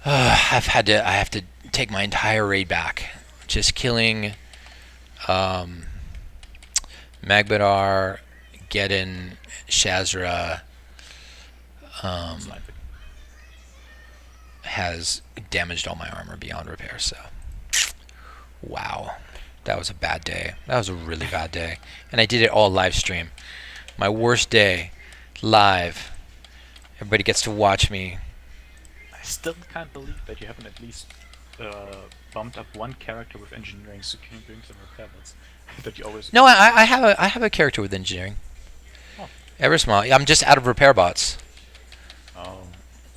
I have to take my entire raid back. Just killing um, Magbadar, Geddon, Shazra It's like has damaged all my armor beyond repair. So, wow, that was a bad day. That was a really bad day, and I did it all live stream. My worst day, live. Everybody gets to watch me. I still can't believe that you haven't at least bumped up one character with engineering so you can doing some repair builds. That you always No, get. I have a character with engineering. Oh, Ever small. I'm just out of repair bots. oh,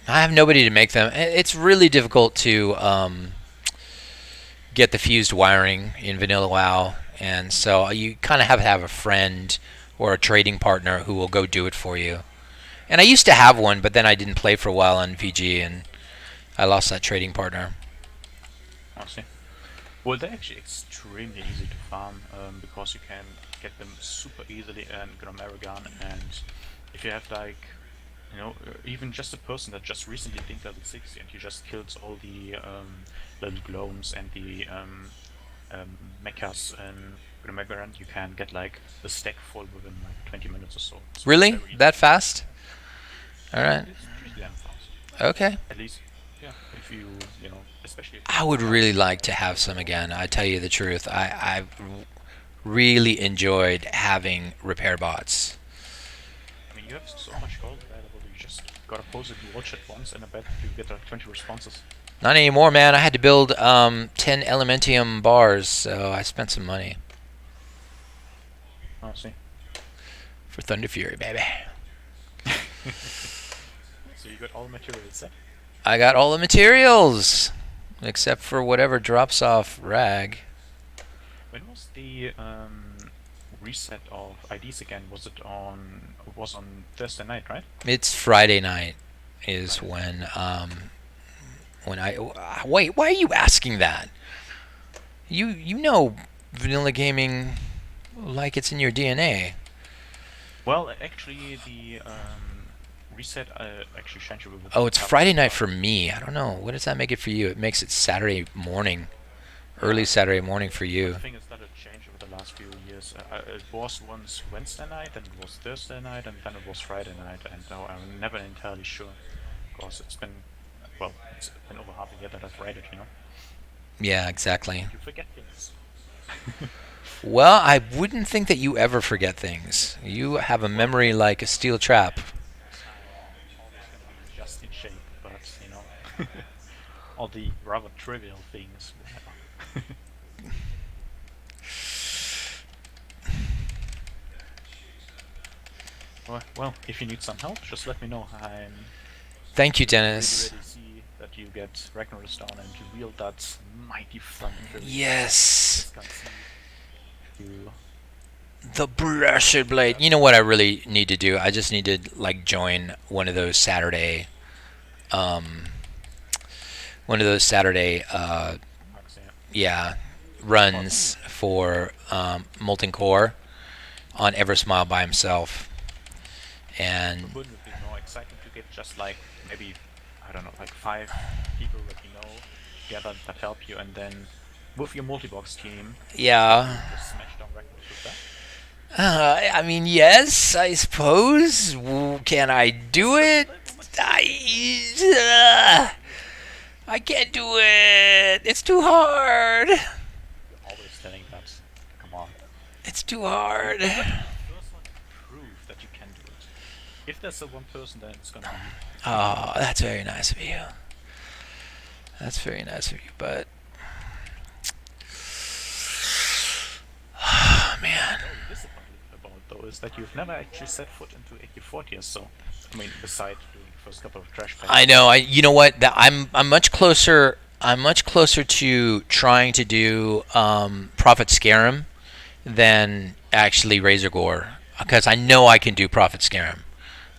I have nobody to make them. It's really difficult to get the fused wiring in Vanilla WoW, and so you kind of have to have a friend or a trading partner who will go do it for you. And I used to have one, but then I didn't play for a while on VG, and I lost that trading partner. I see. Well, they're actually extremely easy to farm because you can get them super easily in Grammarigan, and if you have like, even just a person that just recently dinked level 60 and he just kills all the little gnomes and the mechas in Grammarigan, you can get like a stack full within like 20 minutes or so. It's Really? very easy. That fast? All right. It's pretty damn fast. Okay. At least, yeah, if especially if you I would have like really like to have some again. I tell you the truth. I really enjoyed having repair bots. I mean, you have so much gold available. You just gotta pose it, watch it once, and I bet you get like 20 responses. Not anymore, man. I had to build 10 elementium bars, so I spent some money Oh, see. for Thunderfury, baby. So you got all the materials set. I got all the materials except for whatever drops off rag. When was the reset of IDs again? Was on Thursday night, right? It's Friday night is Friday. when I wait. Why are you asking that? You know vanilla gaming like it's in your DNA. Well, actually, the reset actually changed it with Oh, the it's tabs, Friday night but for me. I don't know. What does that make it for you? It makes it Saturday morning, early yeah. Saturday morning for But the you. thing is that it changed over the last few years. It was once Wednesday night, then it was Thursday night, and then it was Friday night. And now I'm never entirely sure because it's been over half a year that I've read it. Yeah, exactly. You forget things. Well, I wouldn't think that you ever forget things. You have a Well, memory like a steel trap. I'm always gonna be just in shape, but all the rather trivial things, whatever. Well, if you need some help, just let me know. I'm Thank you, really, really Dennis. see that you get Ragnar's down and you wield that mighty thunderfury blade. Yes. Just can't see you. The Blessed Blade. You know what I really need to do? I just need to like join um, one of those Saturday, Axia. yeah, Oh, runs for Molten Core on Eversmile by himself. And wouldn't it be more exciting to get just like maybe, I don't know, like 5 people that you know together that help you, and then with your multi-box team, yeah, you just smash down Ragnaros with that? I mean, yes, I suppose. Can I do It's a it? little material. I can't do it. It's too hard. You're always telling that. Come on. It's too You're hard. gonna be the first one to prove that you can do it. If there's a one person, then it's gonna be you. Oh, that's very nice of you. That's very nice of you, but oh, What I'm man. very disappointed about though is that you've never actually set foot into AK-40 or so. I mean, besides doing the first couple of trash I packs. know. You know what? I'm much closer. I'm much closer to trying to do Prophet Scarum than actually Razor Gore because I know I can do Prophet Scarum.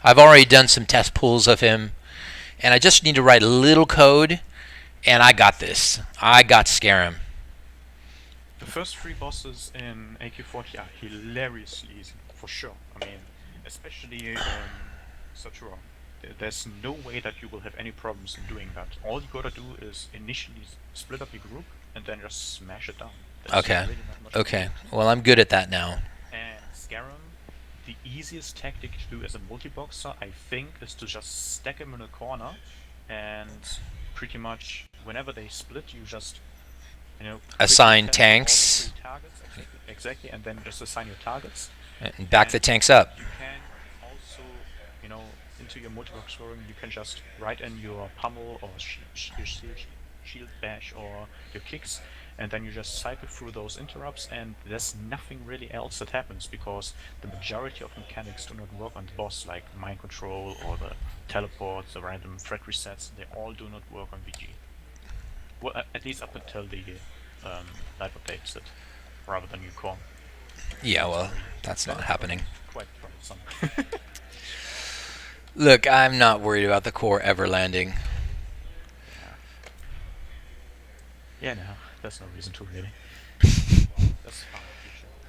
I've already done some test pulls of him, and I just need to write a little code, and I got this. I got Scarum. The first 3 bosses in AK-40 are hilariously easy, for sure. I mean, especially Satura. There's no way that you will have any problems in doing that. All you gotta do is initially split up your group and then just smash it down. There's Okay. really not much to Okay. do. Well, I'm good at that now. And Scarum, the easiest tactic to do as a multi-boxer, I think, is to just stack them in a corner, and pretty much whenever they split, you just quickly Assign test all the tanks three targets, exactly, and then just assign your targets. and back the And tanks up. you can also, into your multi-box scoring, you can just write in your pummel or your shield bash or your kicks, and then you just cycle through those interrupts, and there's nothing really else that happens because the majority of mechanics do not work on the boss, like mind control or the teleports, the random threat resets. They all do not work on VG. Well, at least up until the live updates, that rather than your core. Yeah, well, that's not happening. Quite troublesome. Look, I'm not worried about the core ever landing. Yeah, no, there's no reason to really. That's fine.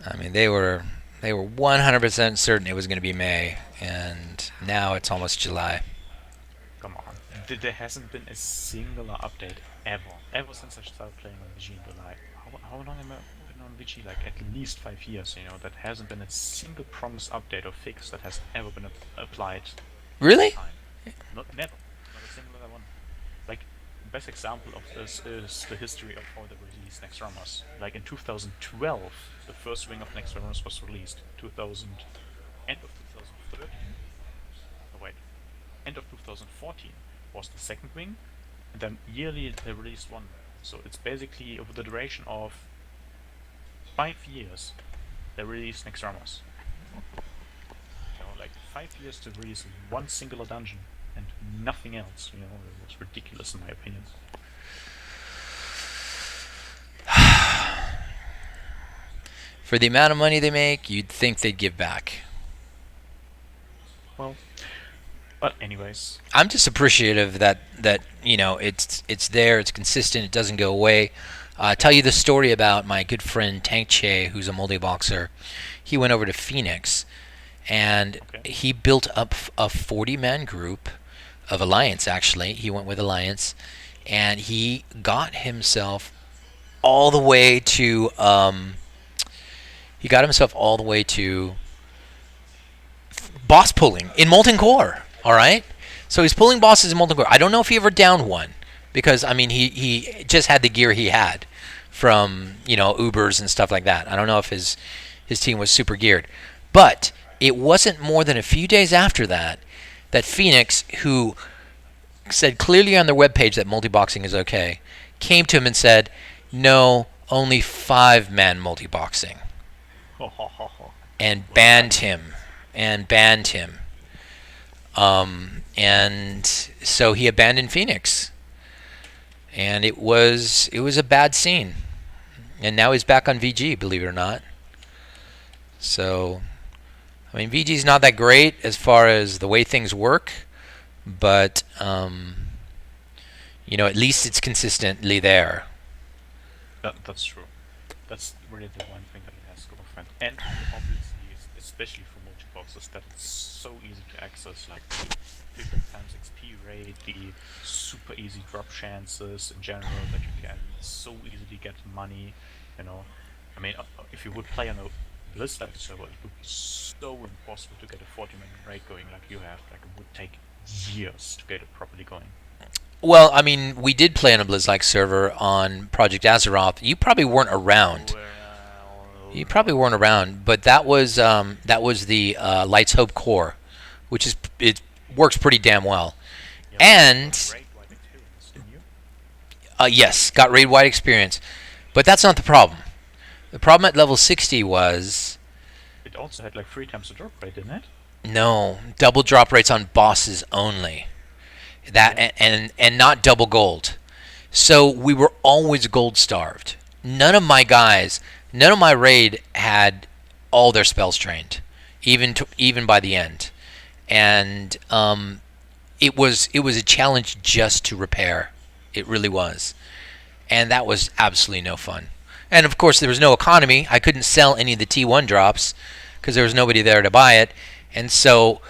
I mean, they were 100% certain it was going to be May, and now it's almost July. Come on. There hasn't been a singular update ever since I started playing on VG in July. How long have I been on VG? Like at least 5 years, that hasn't been a single promised update or fix that has ever been applied. Really? Never. Not a singular one. Like, best example of this is the history of how they released Nextramers. Like in 2012, the first wing of Nextramers was released. End of 2013. Oh wait, end of 2014 was the second wing, and then yearly they released one. So it's basically over the duration of 5 years they released Nextramers. Like 5 years to release one singular dungeon and nothing else. It was ridiculous in my opinion. For the amount of money they make, you'd think they'd give back. Well, but anyways, I'm just appreciative that it's there, it's consistent, it doesn't go away. Tell you the story about my good friend Tank Che, who's a multi-boxer. He went over to Phoenix, and he built up a 40-man group of Alliance, actually. He went with Alliance, and he got himself all the way to boss pulling in Molten Core. All right, so he's pulling bosses in Molten Core. I don't know if he ever downed one, because I mean he just had the gear he had from Ubers and stuff like that. I don't know if his team was super geared, but it wasn't more than a few days after that Phoenix, who said clearly on their webpage that multi-boxing is okay, came to him and said, no, only 5-man multi-boxing, and banned him. And so he abandoned Phoenix, and it was a bad scene. And now he's back on VG, believe it or not. So, I mean, VG's not that great as far as the way things work, but at least it's consistently there. That's true. That's really the one thing that it has to go with. And obviously, especially for multi-boxes, that it's so easy to access, like the 50 times XP rate, the super easy drop chances in general, that you can so easily get money. I mean, if you would play on a Blizzard server, it would be so impossible to get a 40-man raid going like you have. Like, it would take years to get it properly going. Well, I mean, we did play on a Blizz-like server on Project Azeroth. You probably weren't around. But that was the Lights Hope core, which it works pretty damn well. And yes, got raid-wide experience, but that's not the problem. The problem at level 60 was it also had like 3 times the drop rate, didn't it? No, double drop rates on bosses only. And not double gold. So we were always gold starved. None of my raid had all their spells trained, even by the end. And it was a challenge just to repair. It really was. And that was absolutely no fun. And of course there was no economy. I couldn't sell any of the T1 drops because there was nobody there to buy it. And so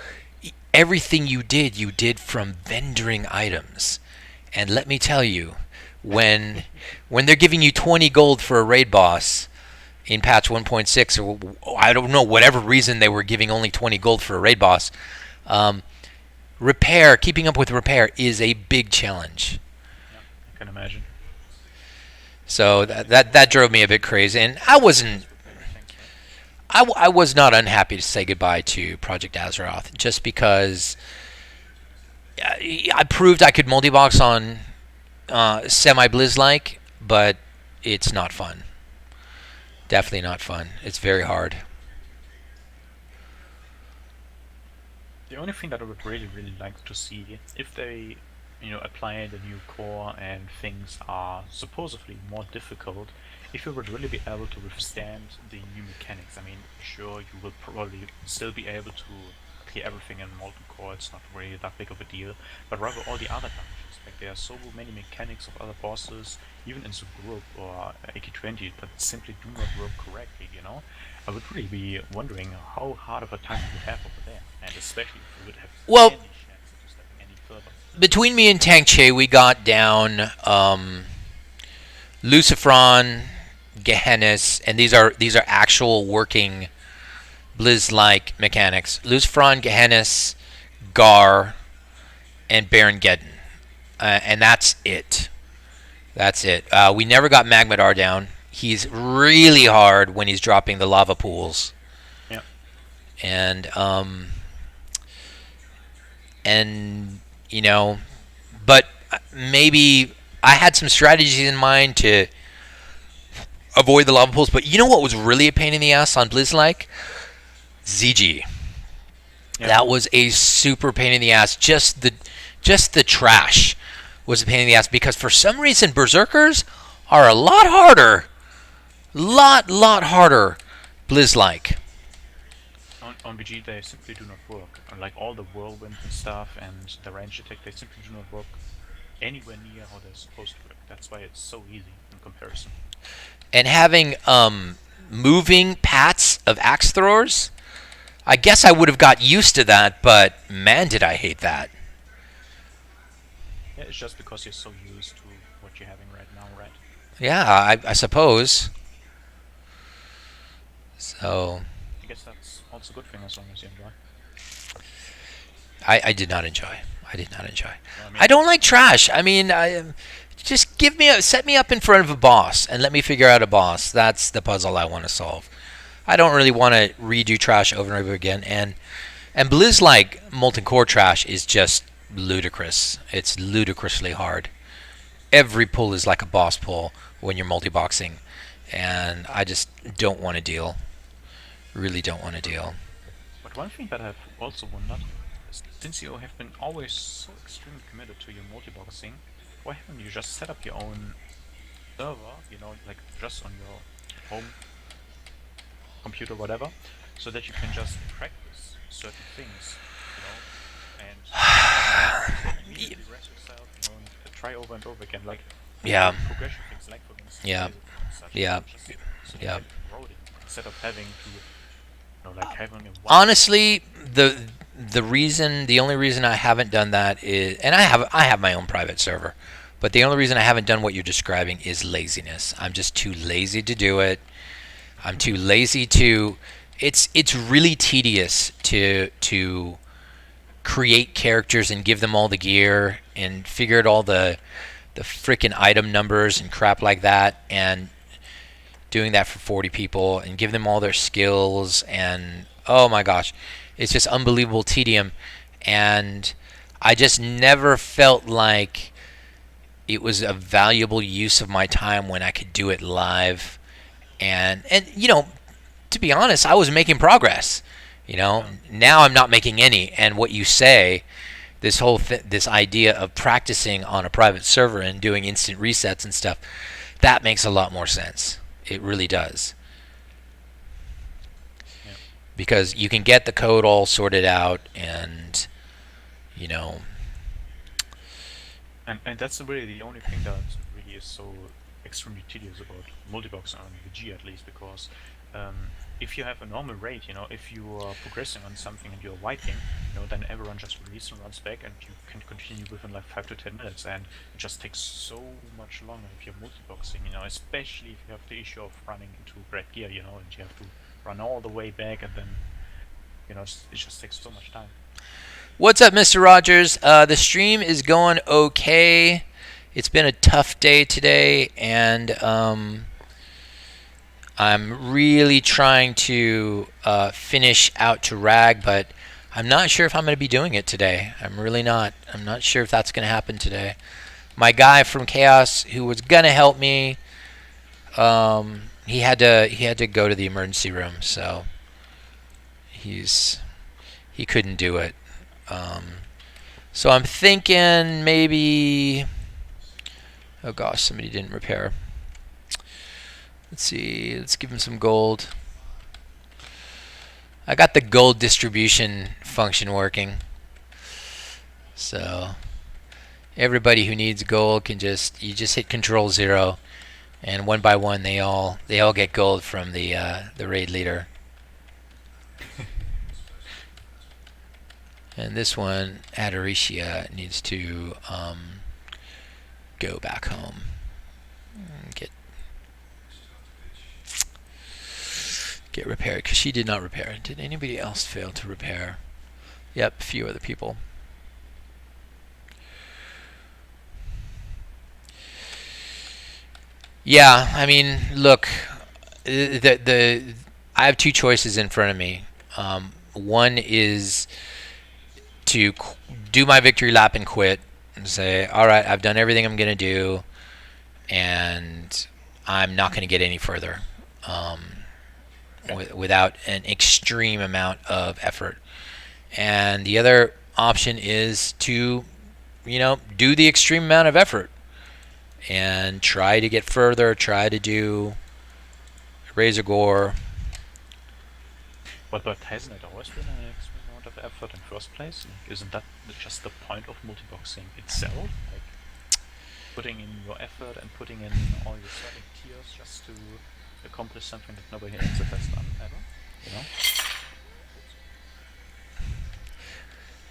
everything you did from vendoring items. And let me tell you, when they're giving you 20 gold for a raid boss in patch 1.6, or I don't know, whatever reason they were giving only 20 gold for a raid boss, um, keeping up with repair is a big challenge. Yeah, I can imagine. So that drove me a bit crazy, and I wasn't. With many things, right? I was not unhappy to say goodbye to Project Azeroth just because I proved I could multi-box on semi-Blizz like, but it's not fun. Definitely not fun. It's very hard. The only thing that I would really, really like to see, if they, apply the new core and things are supposedly more difficult, if you would really be able to withstand the new mechanics. I mean, sure, you will probably still be able to clear everything in Molten Core, it's not really that big of a deal, but rather all the other dungeons. Like, there are so many mechanics of other bosses, even in Group or AK-20, that simply do not work correctly. I would really be wondering how hard of a time you would have over there, and especially if you would have Well, any chance of stepping any further. between me and Tang Che, we got down Lucifron, Gehennis, and these are actual working Blizz-like mechanics. Lucifron, Gehennis, Garr, and Baron Geddon, and that's it. That's it. We never got Magmadar down. He's really hard when he's dropping the lava pools, Yeah. and and but maybe I had some strategies in mind to avoid the lava pools. But you know what was really a pain in the ass on Blizz like? ZG. Yeah. That was a super pain in the ass. Just the trash was a pain in the ass because for some reason berserkers are a lot harder, lot harder, Blizz like. On BG, they simply do not work. Like all the whirlwind and stuff and the range attack, they simply do not work anywhere near how they're supposed to work. That's why it's so easy in comparison. And having moving pats of axe throwers, I guess I would have got used to that, but man, did I hate that. Yeah, it's just because you're so used to what you're having right now, right? Yeah, I suppose. So I guess that's also a good thing as long as you enjoy. I did not enjoy. I did not enjoy. I I mean, don't like trash. I mean, just set me up in front of a boss and let me figure out a boss. That's the puzzle I want to solve. I don't really want to redo trash over and over again. And Blizz like Molten Core trash is just ludicrous. It's ludicrously hard. Every pull is like a boss pull when you're multi-boxing, and I just don't want to deal. Really don't want to deal. but one thing that I've also wondered, since you have been always so extremely committed to your multiboxing, why haven't you just set up your own server, like just on your home computer, whatever, so that you can just practice certain things, and immediately rest yourself, and try over and over again, like Yeah, progression things, like for instance, yeah, basic and such, yeah, just so you yeah. can roll it instead of having to, like having a one. Honestly, the only reason I haven't done that is, and I have my own private server, but the only reason I haven't done what you're describing is laziness. I'm just too lazy to do it. I'm too lazy to. It's really tedious to create characters and give them all the gear and figure out all the freaking item numbers and crap like that, and doing that for 40 people and give them all their skills, and oh my gosh, it's just unbelievable tedium. And I just never felt like it was a valuable use of my time when I could do it live. And to be honest, I was making progress. Yeah. Now I'm not making any. And what you say, this idea of practicing on a private server and doing instant resets and stuff, that makes a lot more sense. It really does. Yeah. Because you can get the code all sorted out, and you know And that's really the only thing that really is so extremely tedious about multibox on VG, at least, because um, if you have a normal rate, if you are progressing on something and you're wiping, then everyone just releases and runs back, and you can continue within like 5 to 10 minutes, and it just takes so much longer if you're multiboxing, especially if you have the issue of running into red gear, and you have to run all the way back, and then, it just takes so much time. What's up, Mr. Rogers? The stream is going okay. It's been a tough day today, and I'm really trying to finish out to rag, but I'm not sure if I'm going to be doing it today. I'm really not. I'm not sure if that's going to happen today. My guy from Chaos, who was going to help me, he had to go to the emergency room, so he couldn't do it. So I'm thinking maybe. Oh gosh, somebody didn't repair. Let's see. Let's give him some gold. I got the gold distribution function working. So everybody who needs gold can just hit Control 0, and one by one they all get gold from the raid leader. And this one, Adaricia, needs to go back home. Get repaired, because she did not repair. Did anybody else fail to repair? Yep, a few other people. Yeah, I mean, look, I have two choices in front of me. One is to do my victory lap and quit and say, all right, I've done everything I'm going to do, and I'm not going to get any further without an extreme amount of effort. And the other option is to, do the extreme amount of effort and try to get further, try to do Razor Gore. But hasn't it always been an extreme amount of effort in first place? Like, isn't that just the point of multiboxing itself? Like, putting in your effort and putting in all your sweating tears just to accomplish something that nobody else has done ever,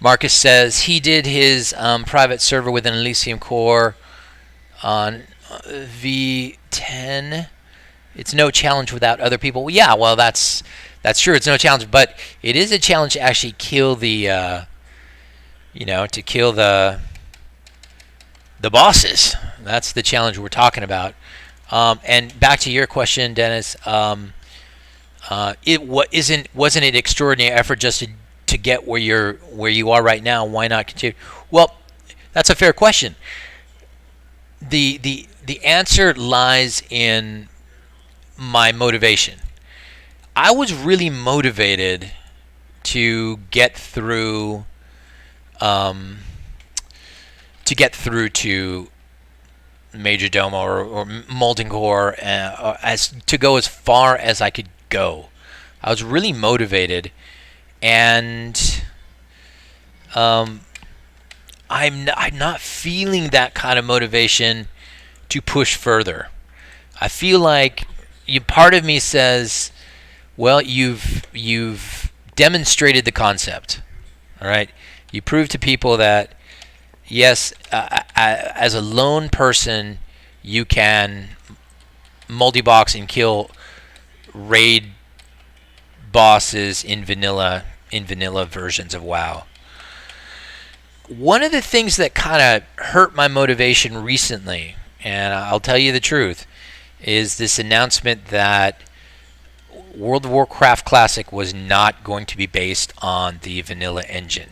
Marcus says he did his private server with an Elysium core on V10. It's no challenge without other people. Well, yeah, well, that's true. It's no challenge, but it is a challenge to actually kill the, to kill the bosses. That's the challenge we're talking about. And back to your question, Dennis. Wasn't it extraordinary effort just to get where you are right now? Why not continue? Well, that's a fair question. The answer lies in my motivation. I was really motivated to get through to Major Domo or Molten Core, as to go as far as I could go. I was really motivated, and I'm not feeling that kind of motivation to push further. I feel like part of me says, well, you've demonstrated the concept. All right, you proved to people that yes, as a lone person, you can multi-box and kill raid bosses in vanilla versions of WoW. One of the things that kind of hurt my motivation recently, and I'll tell you the truth, is this announcement that World of Warcraft Classic was not going to be based on the vanilla engine.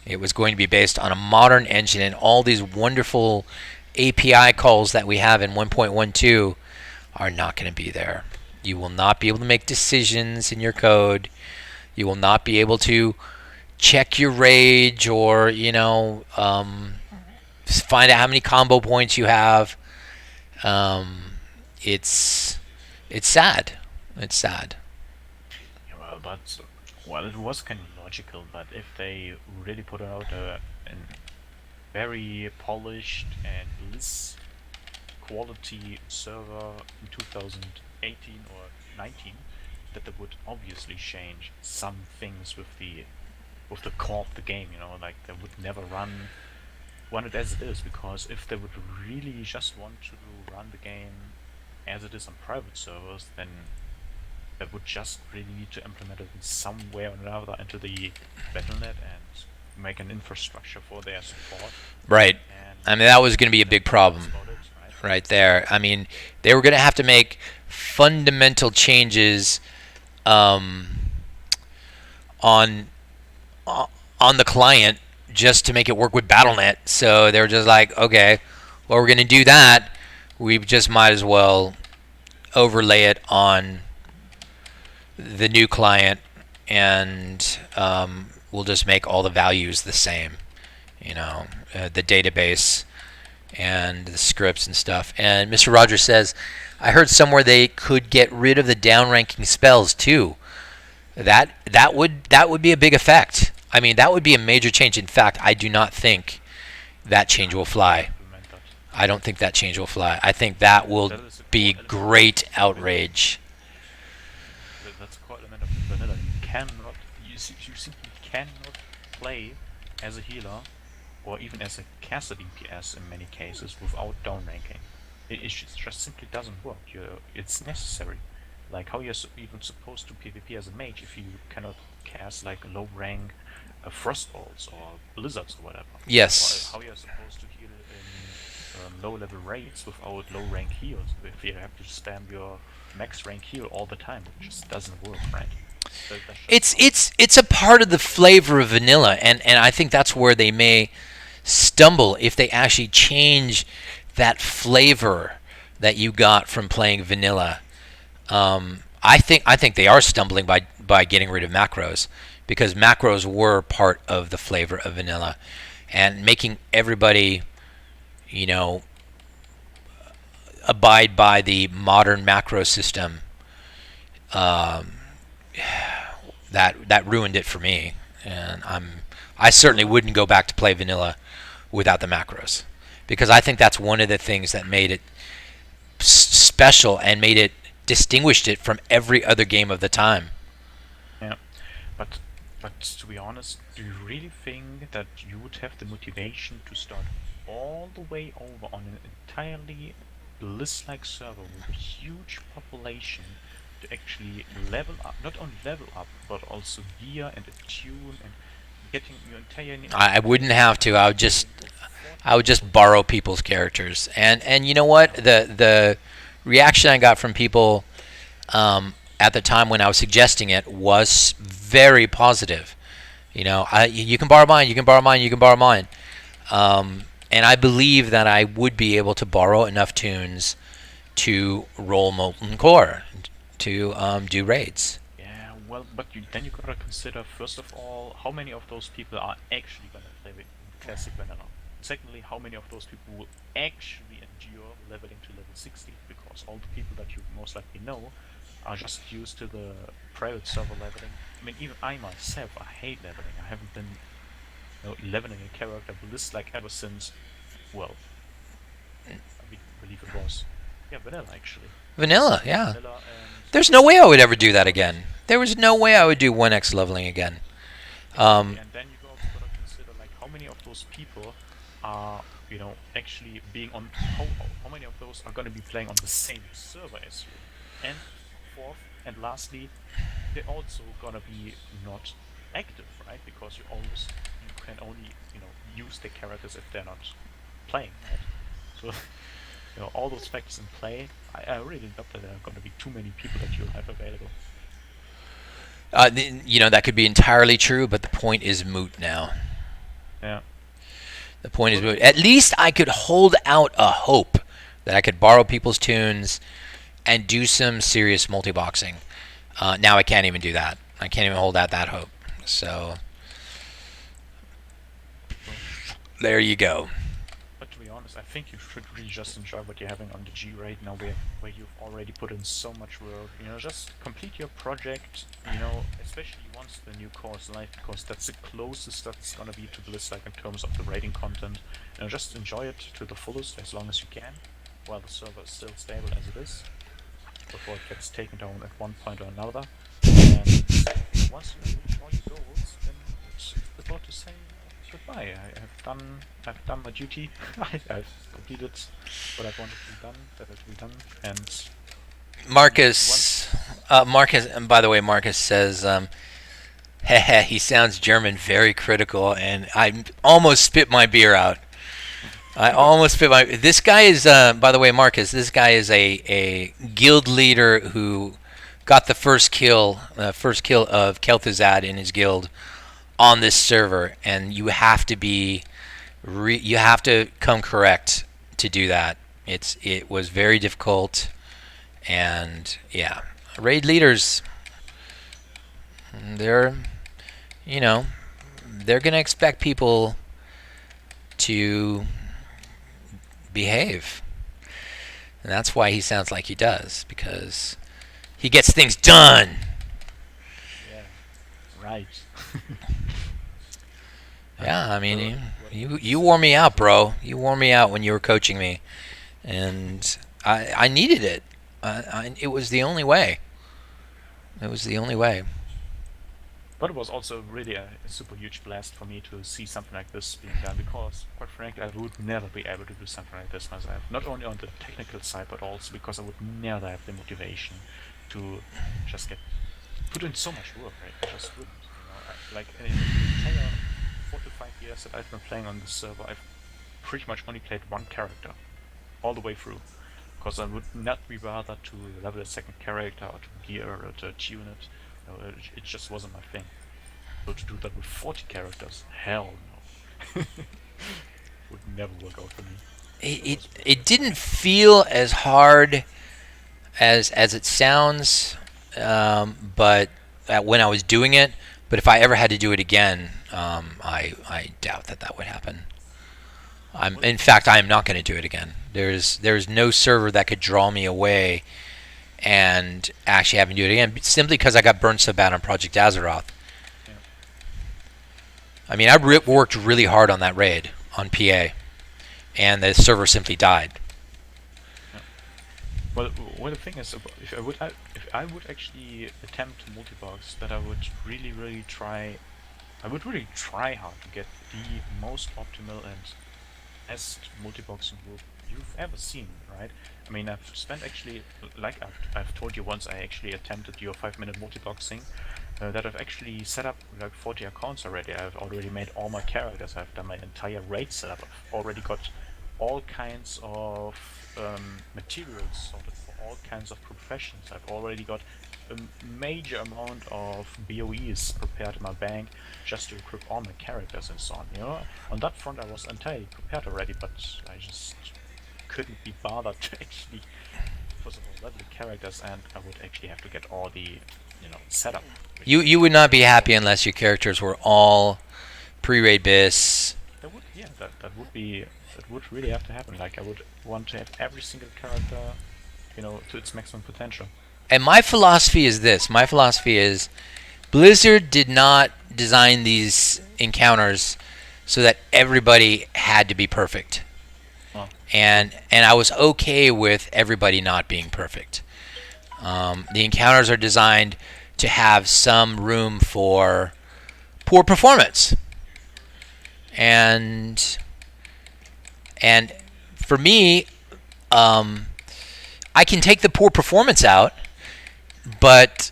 It was going to be based on a modern engine, and all these wonderful API calls that we have in 1.12 are not going to be there. You will not be able to make decisions in your code. You will not be able to check your rage or, find out how many combo points you have. It's sad. It's sad. Yeah, well, it was kind of logical, but if they really put out a very polished and list quality server in 2018 or 19, that they would obviously change some things with the core of the game. You know, like they would never run it as it is, because if they would really just want to run the game as it is on private servers, then they would just really need to implement it in some way or another into the Battle.net and make an infrastructure for their support. Right. And I mean, that was going to be a big problem that's about it, right? right there. I mean, they were going to have to make fundamental changes um, on on the client just to make it work with Battle.net. So they were just like, okay, well, we're going to do that. We just might as well overlay it on the new client, and we'll just make all the values the same. You know, the database and the scripts and stuff. And Mr. Rogers says, I heard somewhere they could get rid of the downranking spells too. That would be a big effect. I mean, that would be a major change. In fact, I do not think that change will fly. Implement that. I don't think that change will fly. I think that will That is a be core element great of outrage. That's a core element of vanilla. You simply cannot play as a healer or even as a caster DPS in many cases without downranking. It just simply doesn't work. It's necessary. Like how you're even supposed to PvP as a mage if you cannot cast like low rank frost balls or blizzards or whatever. Yes. Or how you're supposed to heal in low level raids without low rank heals. If you have to spam your max rank heal all the time, it just doesn't work, right? It's a part of the flavor of vanilla, and I think that's where they may stumble if they actually change that flavor that you got from playing vanilla. I think they are stumbling by getting rid of macros, because macros were part of the flavor of vanilla, and making everybody, you know, abide by the modern macro system. That ruined it for me, and I certainly wouldn't go back to play vanilla without the macros, because I think that's one of the things that made it special and made it distinguished it from every other game of the time. Yeah, but to be honest, do you really think that you would have the motivation to start all the way over on an entirely Bliss-like server with a huge population to actually level up, not only level up, but also gear and attune and getting your entire... I wouldn't have to. I would just borrow people's characters, and you know what? The reaction I got from people at the time when I was suggesting it was very positive. You know, you can borrow mine, you can borrow mine, you can borrow mine, and I believe that I would be able to borrow enough tunes to roll Molten Core, to do raids. Yeah, well, but then you gotta consider, first of all, how many of those people are actually gonna play with Classic Vanilla. Secondly, how many of those people will actually endure leveling to level 60, because all the people that you most likely know are just used to the private server leveling. I mean, even I myself, I hate leveling. I haven't been leveling a character Bliss-like ever since, well, I believe it was, yeah, Vanilla actually. Vanilla, yeah. Vanilla and There's no way I would ever do that again. There was no way I would do 1x leveling again. and then you also gotta consider like how many of those people are, actually being on how many of those are gonna be playing on the same server as you. And fourth and lastly, they're also gonna be not active, right? Because you can only, use the characters if they're not playing, right? So all those factors in play, I really doubt that there are gonna be too many people that you'll have available. That could be entirely true, but the point is moot now. Yeah. The point is moot. At least I could hold out a hope that I could borrow people's tunes and do some serious multi-boxing. Now I can't even do that. I can't even hold out that hope. So there you go. But to be honest, I think you should really just enjoy what you're having on the G right now, where you've already put in so much work. Just complete your project. Especially once the new core is live, because that's the closest that's gonna be to Bliss, like in terms of the raiding content. Just enjoy it to the fullest as long as you can, while the server is still stable as it is. before it gets taken down at one point or another. And once you reach all your goals, then it's about to say goodbye. I've done my duty. I've completed what I wanted to be done, that had to be done, and Marcus, once. Marcus, and by the way, Marcus says, heh, he sounds German, very critical, and I almost spit my beer out. I almost spit my. This guy is, by the way, Marcus. This guy is a guild leader who got the first kill of Kel'Thuzad in his guild on this server, and you have to be, you have to come correct to do that. It was very difficult, and yeah, raid leaders, they're, you know, they're gonna expect people to behave. And that's why he sounds like he does, because he gets things done. Yeah, right. Yeah, I mean, Well, you wore me out, bro. You wore me out when you were coaching me, and I needed it. It was the only way. It was the only way. but it was also really a super huge blast for me to see something like this being done, because, quite frankly, I would never be able to do something like this myself. Not only on the technical side, but also because I would never have the motivation to just get put in so much work. Right? I just wouldn't. Like in the entire 4 to 5 years that I've been playing on this server, I've pretty much only played one character all the way through. Because I would not be bothered to level a second character or to gear or to tune it. It just wasn't my thing. So to do that with 40 characters, hell no. Would never work out for me. It didn't feel as hard as it sounds, but when I was doing it. But if I ever had to do it again, I doubt that would happen. In fact, I am not going to do it again. There's no server that could draw me away and actually have me do it again, simply because I got burned so bad on Project Azeroth. Yeah. I mean, I worked really hard on that raid on PA, and the server simply died. Yeah. Well, the thing is, if I would actually attempt to multibox, that I would really try. I would really try hard to get the most optimal and best multiboxing group you've ever seen, right? I mean, I've spent actually, like I've told you once, I actually attempted your 5-minute multiboxing. That I've actually set up like 40 accounts already. I've already made all my characters. I've done my entire raid setup. I've already got all kinds of materials sorted for all kinds of professions. I've already got a major amount of BOEs prepared in my bank just to equip all my characters and so on. On that front I was entirely prepared already, but I just couldn't be bothered to actually, first of all, level the characters, and I would actually have to get all the, setup. You would not be happy unless your characters were all pre-raid bis. That would, yeah, that would really have to happen. Like, I would want to have every single character, to its maximum potential. And my philosophy is this. My philosophy is Blizzard did not design these encounters so that everybody had to be perfect. Oh. And I was okay with everybody not being perfect. The encounters are designed to have some room for poor performance. And for me, I can take the poor performance out, but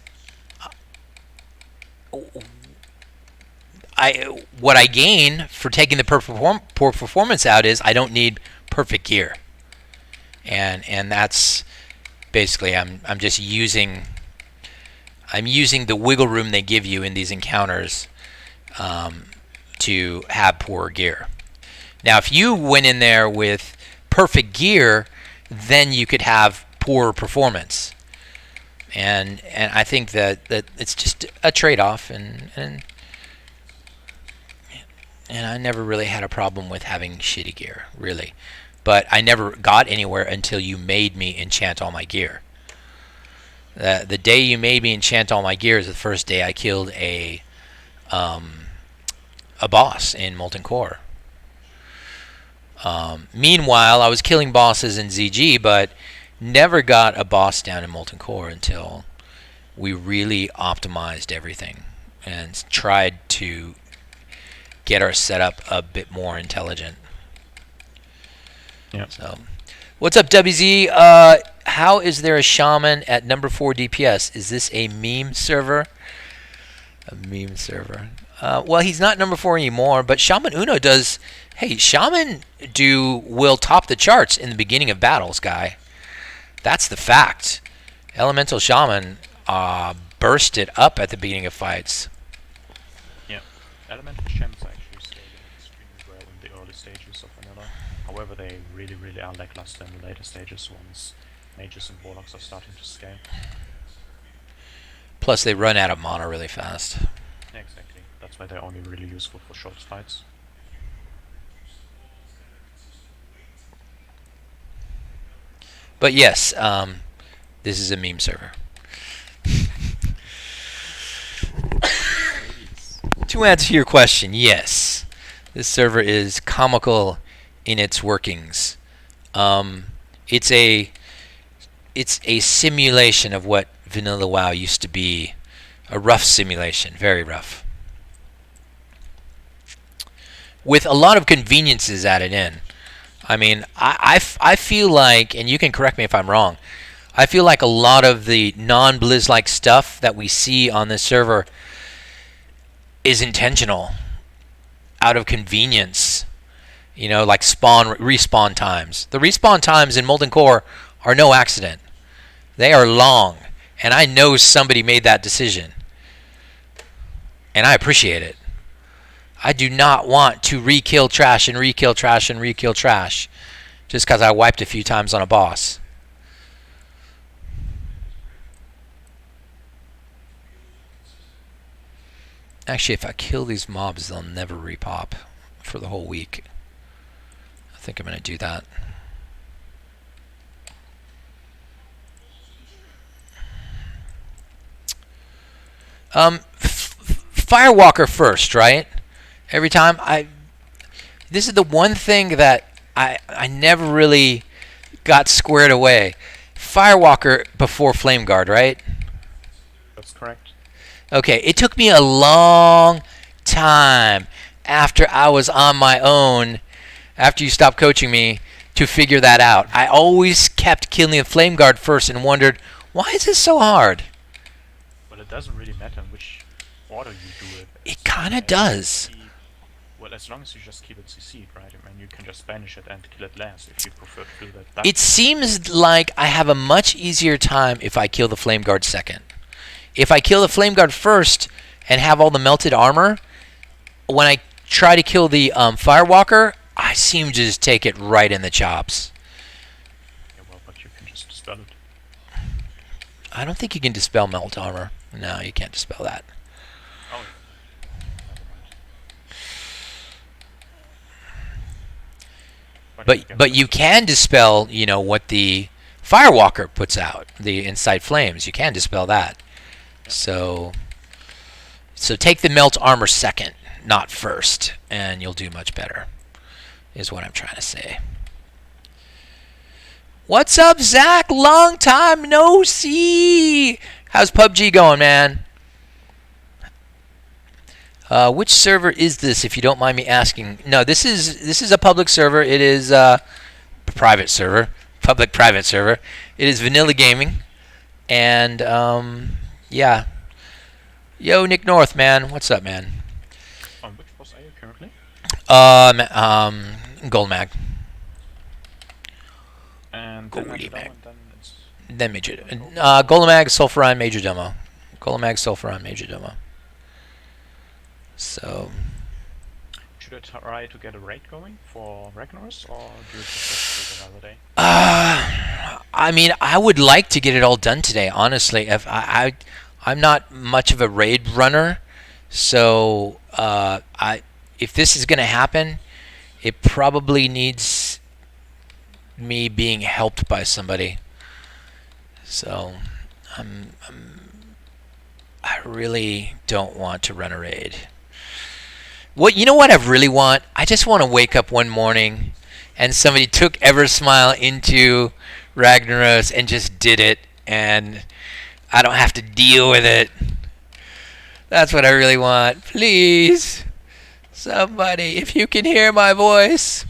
what I gain for taking the poor performance out is I don't need perfect gear, and that's basically I'm just using the wiggle room they give you in these encounters to have poor gear. Now, if you went in there with perfect gear, then you could have poor performance. And I think that it's just a trade-off, and I never really had a problem with having shitty gear, really. But I never got anywhere until you made me enchant all my gear. The day you made me enchant all my gear is the first day I killed a boss in Molten Core. Meanwhile, I was killing bosses in ZG, but never got a boss down in Molten Core until we really optimized everything and tried to get our setup a bit more intelligent. Yeah. So, what's up, WZ? How is there a shaman at number 4 DPS? Is this a meme server? A meme server. Well, he's not number 4 anymore, but Shaman Uno does. Hey, Shaman will top the charts in the beginning of battles, guy. That's the fact. Elemental Shaman burst it up at the beginning of fights. Yeah. Elemental Gems are actually scaling extremely well in the early stages of vanilla. However, they really, really are lackluster in the later stages once mages and warlocks are starting to scale. Plus, they run out of mana really fast. Yeah, exactly. That's why they're only really useful for short fights. But yes, this is a meme server. To answer your question, yes, this server is comical in its workings. It's a simulation of what Vanilla WoW used to be. A rough simulation, very rough, with a lot of conveniences added in. I mean, I feel like, and you can correct me if I'm wrong, I feel like a lot of the non-Blizz-like stuff that we see on this server is intentional, out of convenience. You know, like respawn times. The respawn times in Molten Core are no accident. They are long, and I know somebody made that decision. And I appreciate it. I do not want to re-kill trash and re-kill trash and re-kill trash just because I wiped a few times on a boss. Actually, if I kill these mobs, they'll never repop for the whole week. I think I'm going to do that. Firewalker first, right? Every time this is the one thing that I never really got squared away. Firewalker before Flame Guard, right? That's correct. Okay, it took me a long time after I was on my own, after you stopped coaching me, to figure that out. I always kept killing the Flame Guard first and wondered, why is this so hard? Well, it doesn't really matter in which order you do it. It kind of does. Well, as long as you just keep it CC'd, right? I mean, you can just banish it and kill it last if you prefer to do that. It seems like I have a much easier time if I kill the Flame Guard second. If I kill the Flame Guard first and have all the melted armor, when I try to kill the Firewalker, I seem to just take it right in the chops. Yeah, well, but you can just dispel it. I don't think you can dispel melt armor. No, you can't dispel that. Oh, yeah. Never mind. But you can dispel, you know, what the Firewalker puts out, the Incite Flames. You can dispel that. So take the melt armor second, not first, and you'll do much better, is what I'm trying to say. What's up, Zach? Long time no see. How's PUBG going, man? Which server is this, if you don't mind me asking? No, this is a public server. It is a private server, public-private server. It is Vanilla Gaming, and yeah. Yo, Nick North, man. What's up, man? Which boss are you currently? Gold Mag. And Gold then Major Mag. Demo, and then it's... Then Major. Gold Mag, Sulfuron, Major Demo. Gold Mag, Sulfuron, Major Demo. So... Should I try to get a raid going for Ragnaros, or do you prefer to do it another day? I mean, I would like to get it all done today, honestly. If I'm not much of a raid runner, so if this is going to happen, it probably needs me being helped by somebody. So I really don't want to run a raid. You know what I really want? I just want to wake up one morning and somebody took Eversmile into Ragnaros and just did it, and I don't have to deal with it. That's what I really want. Please, somebody, if you can hear my voice.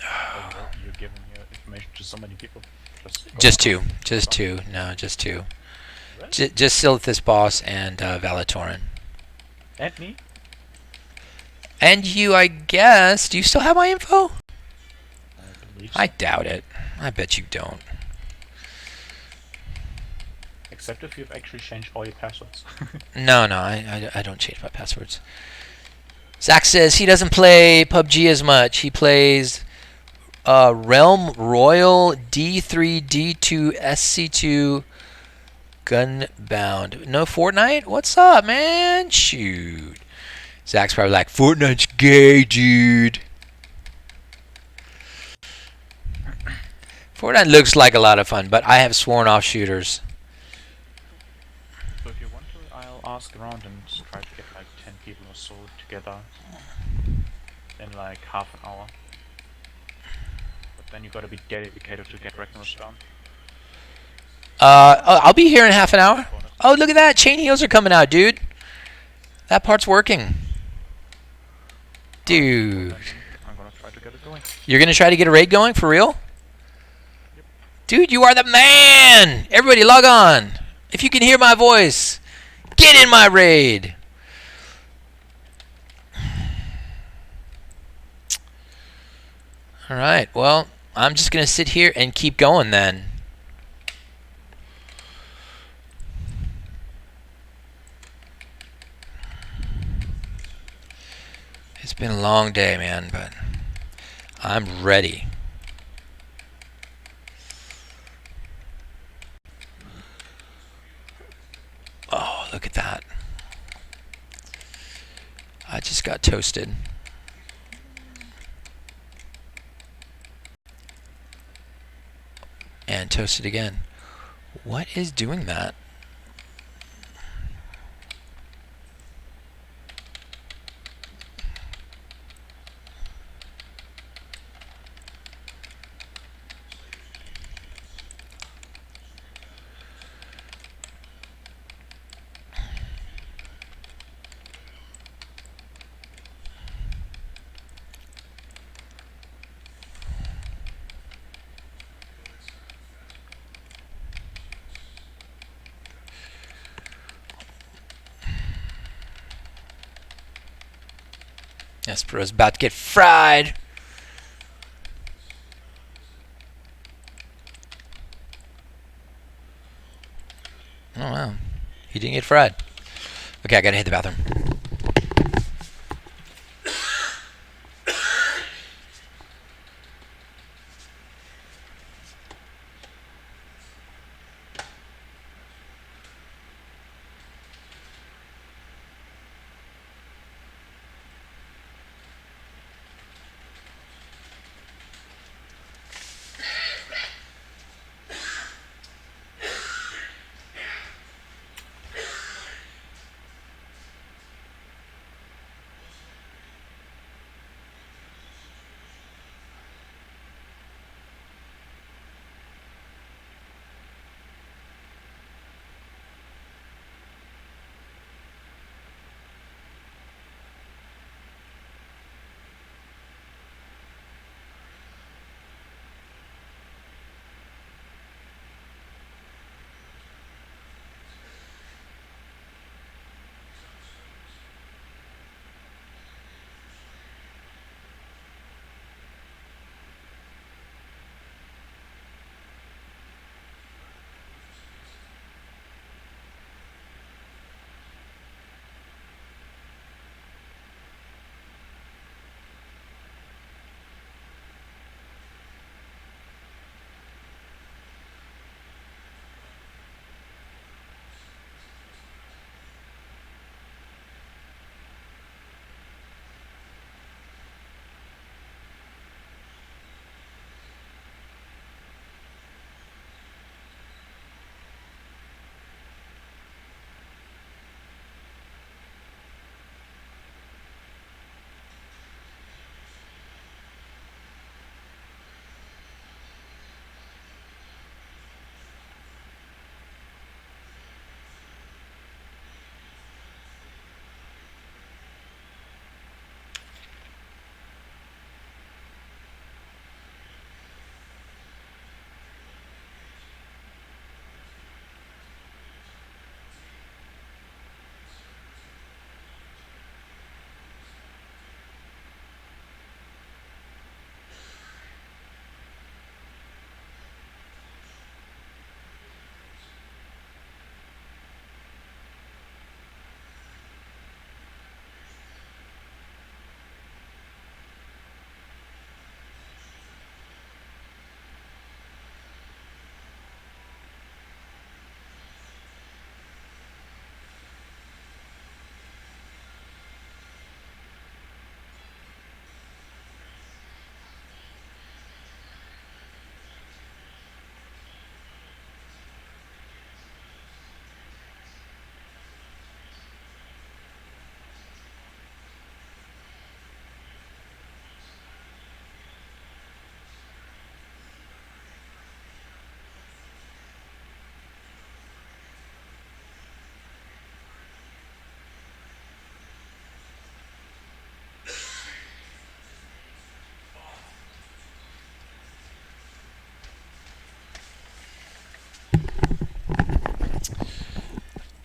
Oh, you're giving your information to so many people. Just two. Just two. No, just two. Really? Just Silithus boss and Valatorin. And me? And you, I guess. Do you still have my info? I believe so. I doubt it. I bet you don't. Except if you've actually changed all your passwords. No, I don't change my passwords. Zach says he doesn't play PUBG as much. He plays Realm Royal D3, D2, SC2, Gunbound. No Fortnite? What's up, man? Shoot. Zach's probably like, Fortnite's gay, dude. Fortnite looks like a lot of fun, but I have sworn off shooters. So if you want to, I'll ask around and try to get like 10 people or so together in like half an hour. But then you gotta be dedicated to get Ragnaros down. I'll be here in half an hour. Oh, look at that. Chain heals are coming out, dude. That part's working. Dude. I'm gonna try to get it going. You're going to try to get a raid going? For real? Yep. Dude, you are the man. Everybody log on. If you can hear my voice, get in my raid. All right. Well, I'm just going to sit here and keep going then. It's been a long day, man, but I'm ready. Oh, look at that. I just got toasted. And toasted again. What is doing that? Espero's about to get fried. Oh, wow. He didn't get fried. Okay, I gotta hit the bathroom.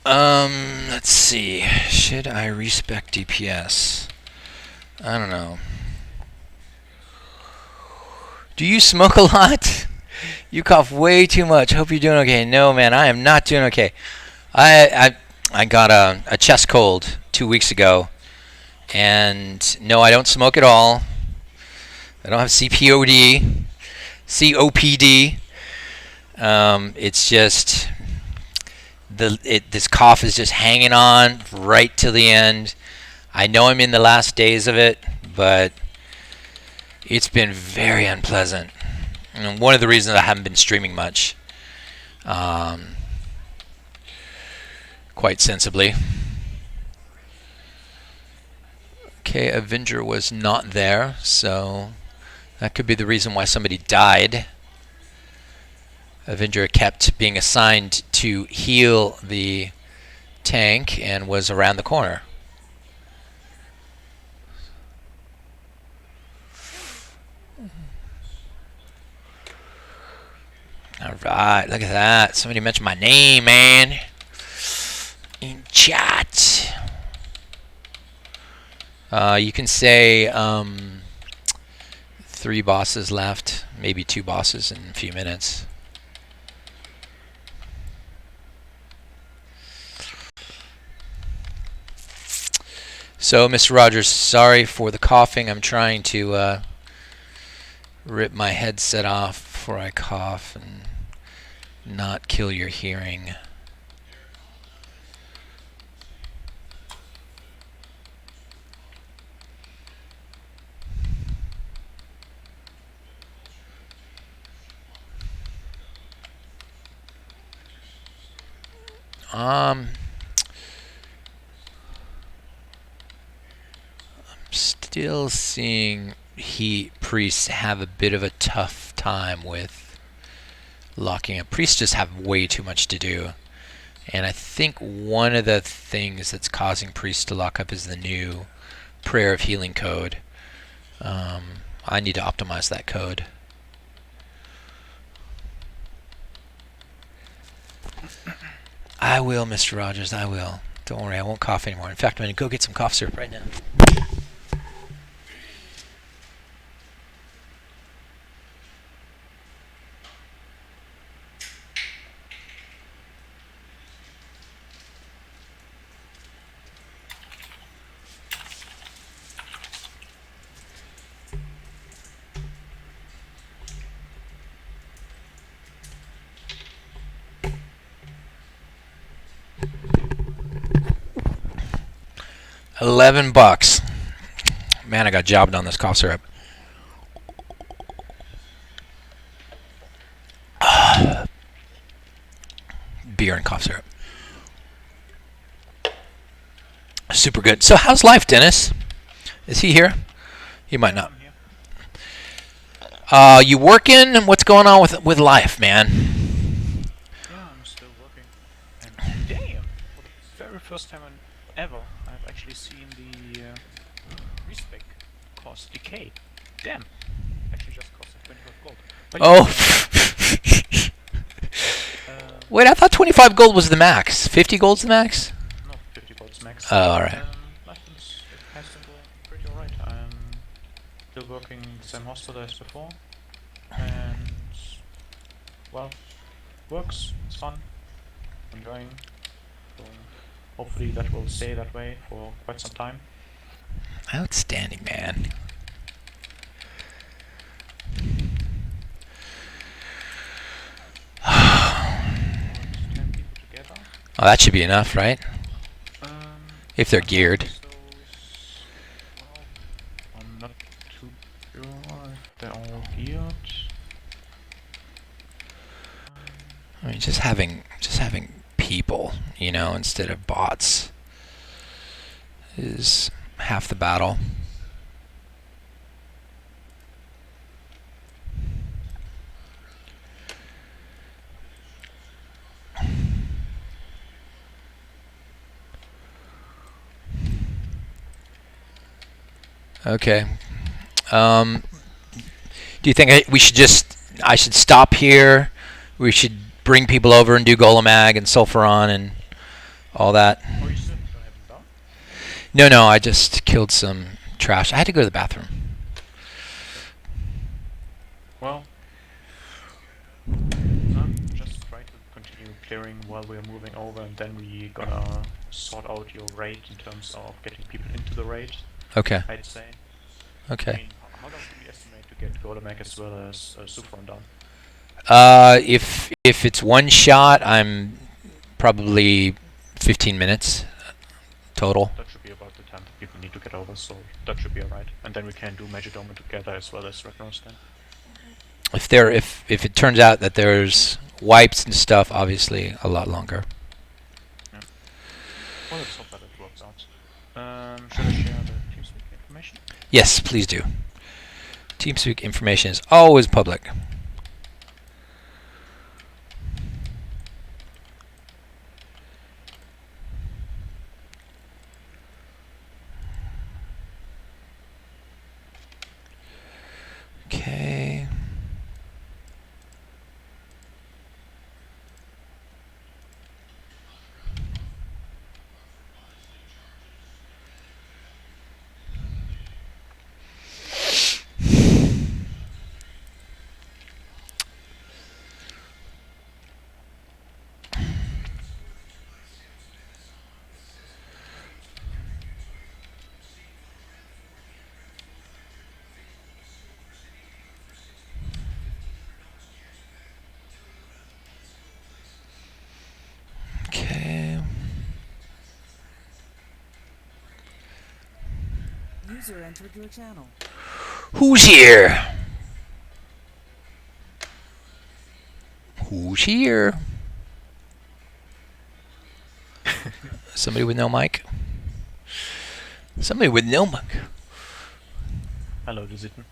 Let's see. Should I respec DPS? I don't know. Do you smoke a lot? You cough way too much. Hope you're doing okay. No, man, I am not doing okay. I got a chest cold 2 weeks ago, and no, I don't smoke at all. I don't have CPOD, COPD. It's just this cough is just hanging on right till the end. I know I'm in the last days of it, but it's been very unpleasant. And one of the reasons I haven't been streaming much, quite sensibly. Okay, Avenger was not there, so that could be the reason why somebody died. Avenger kept being assigned to heal the tank and was around the corner. Alright, look at that. Somebody mentioned my name, man. In chat. You can say 3 bosses left, maybe 2 bosses in a few minutes. So, Mr. Rogers, sorry for the coughing. I'm trying to rip my headset off before I cough and not kill your hearing. I'm still seeing priests have a bit of a tough time with locking up. Priests just have way too much to do. And I think one of the things that's causing priests to lock up is the new Prayer of Healing code. I need to optimize that code. I will, Mr. Rogers, I will. Don't worry, I won't cough anymore. In fact, I'm going to go get some cough syrup right now. $11. Man, I got jobbed on this cough syrup. Beer and cough syrup. Super good. So how's life, Dennis? Is he here? He might not. You working? What's going on with life, man? Yeah, I'm still working. And damn, for the very first time ever, I've actually seen the respec cost decay. Damn, actually just costed 25 gold. But Oh. Wait, I thought 25 gold was the max. 50 gold's the max? No, 50 gold's max. Oh, alright. Life has been going pretty alright. I'm still working the same hospital as before. And, well, works, it's fun, enjoying. So hopefully that will stay that way for quite some time. Outstanding, man. Oh, that should be enough, right? If they're geared. Well, I'm not too sure if they're all geared. I mean, just having people, you know, instead of bots is half the battle. Okay. Do you think I should stop here? We should bring people over and do Golemag and Sulfuron and all that. Or you still don't have him down? No, I just killed some trash. I had to go to the bathroom. Well, just try to continue clearing while we're moving over, and then we gonna sort out your raid in terms of getting people into the raid, Okay. I'd say. I Okay. mean, how long do we estimate to get Golemac as well as Supron down? If it's one shot, I'm probably 15 minutes total. That should be about the time that people need to get over, so that should be alright. And then we can do Major together as well as Ragnaros then. If it turns out that there's wipes and stuff, obviously a lot longer. Yeah. Well, let's hope that it works out. Should I share the TeamSpeak information? Yes, please do. TeamSpeak information is always public. Okay. Okay. User entered your channel. Who's here? Who's here? Somebody with no mic? Somebody with no mic. Hello, Dizitten.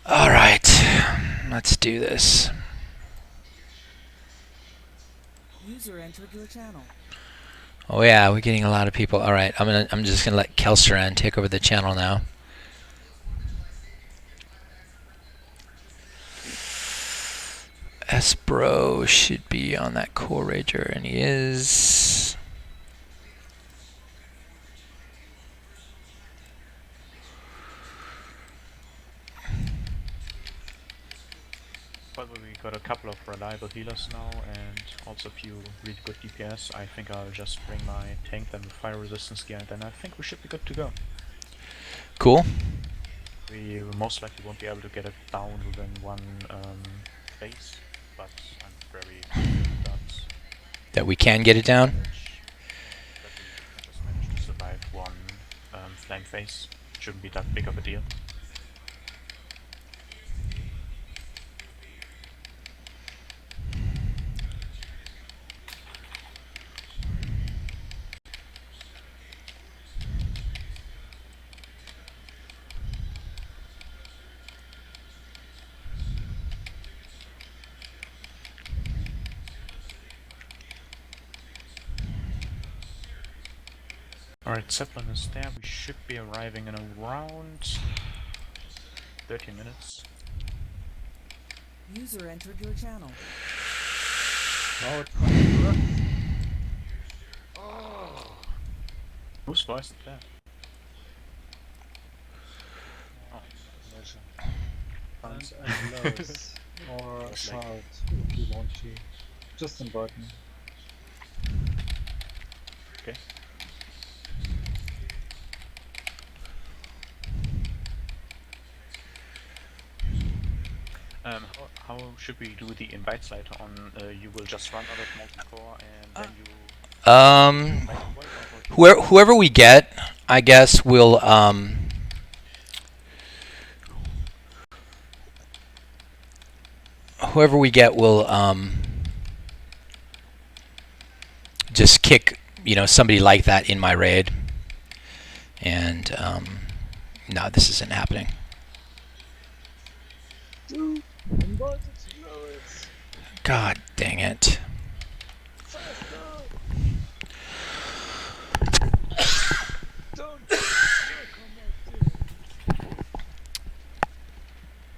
Alright. Let's do this. User entered your channel. Oh yeah, we're getting a lot of people. Alright, I'm just gonna let Kelsteran take over the channel now. Espro should be on that Core Rager, and he is. But we got a couple of reliable healers now, and also a few really good DPS. I think I'll just bring my tank then with fire resistance gear, and then I think we should be good to go. Cool. We most likely won't be able to get it down within one phase, but I'm very confident That we can get it down. that we can just manage to survive one flank phase. Shouldn't be that big of a deal. Alright, Zeppelin is there. We should be arriving in around 30 minutes. User entered your channel. Now it's coming to us. Whose voice is that? Oh, And close or Just like- shout if you want to. Just invite me. okay. How should we do the invites later on? You will just run out of molten core and then you invite a void, or what? Whoever we get, I guess will whoever we get will just kick, somebody like that in my raid. And no, this isn't happening. Dude, invited to Lois. God dang it. Don't come up there.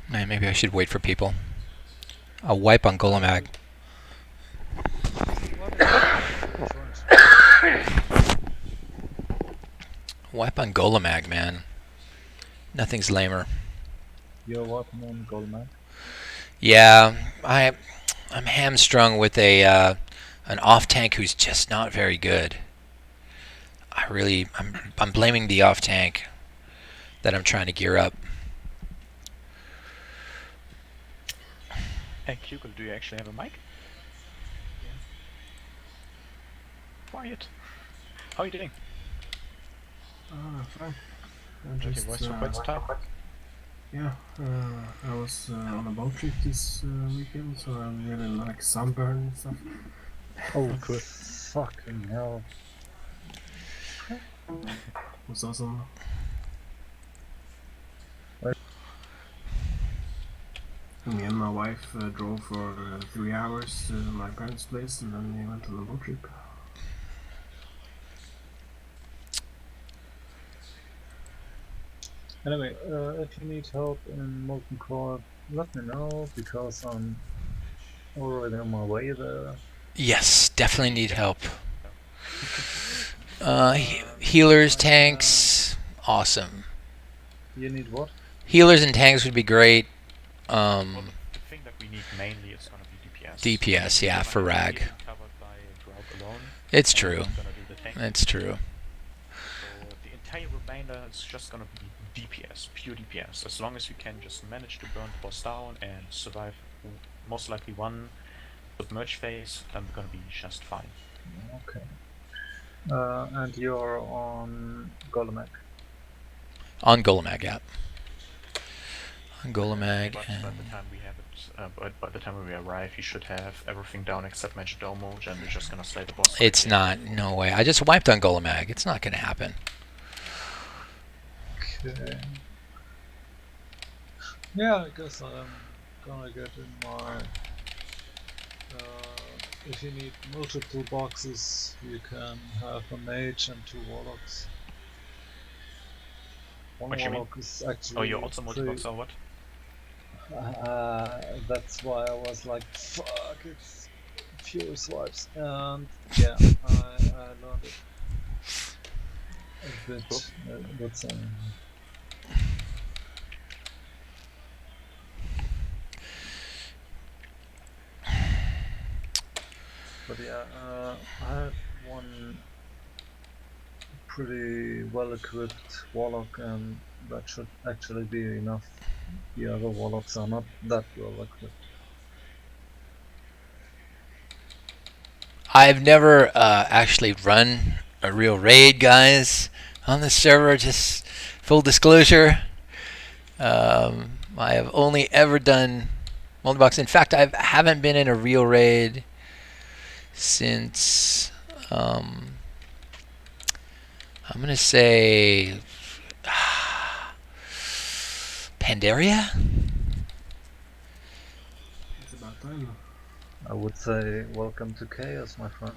Man, maybe I should wait for people. I'll wipe on Golemag. wipe on Golemag, man. Nothing's lamer. You're working on Goldman. Yeah, I'm hamstrung with an off tank who's just not very good. I'm blaming the off tank that I'm trying to gear up. Hey, Kugel, do you actually have a mic? Quiet. How are you doing? Fine. I Your just, voice for quite some time. yeah, I was on a boat trip this weekend, so I'm really like sunburned and stuff. Oh, good. Fucking hell. Was awesome. Me and my wife drove for 3 hours to my parents' place, and then we went on a boat trip. Anyway, if you need help in Molten Core, let me know, because I'm already on my way there. Yes, definitely need help. Healers, tanks, awesome. You need what? Healers and tanks would be great. Well, the thing that we need mainly is gonna be DPS. DPS, yeah, for Rag. Healing covered by Drought alone. It's and true. who's gonna do the tank. It's true. So the entire remainder is just gonna be DPS, pure DPS. As long as we can just manage to burn the boss down and survive most likely one submerge phase, then we're gonna be just fine. Okay. And you're on Golemek. On Golemag, yeah. On Golemag. But by the time we have it, by the time we arrive, you should have everything down except Majordomo, and we're just gonna slay the boss. It's not. No way. I just wiped on Golemag. It's not going to happen. Okay. Yeah, I guess I'm gonna get in my. If you need multiple boxes, you can have a mage and 2 warlocks. One What you mean? warlock is actually. Oh, you're also multi-box or what? That's why I was like, fuck, it's fewer swipes. And yeah, I learned it a bit. Cool. That's But yeah, I have one pretty well equipped warlock, and that should actually be enough. The other warlocks are not that well equipped. I've never actually run a real raid, guys, on this server. Just full disclosure. I have only ever done multi-box. In fact, I haven't been in a real raid since I'm gonna say Pandaria. It's about time. I would say welcome to chaos, my friend.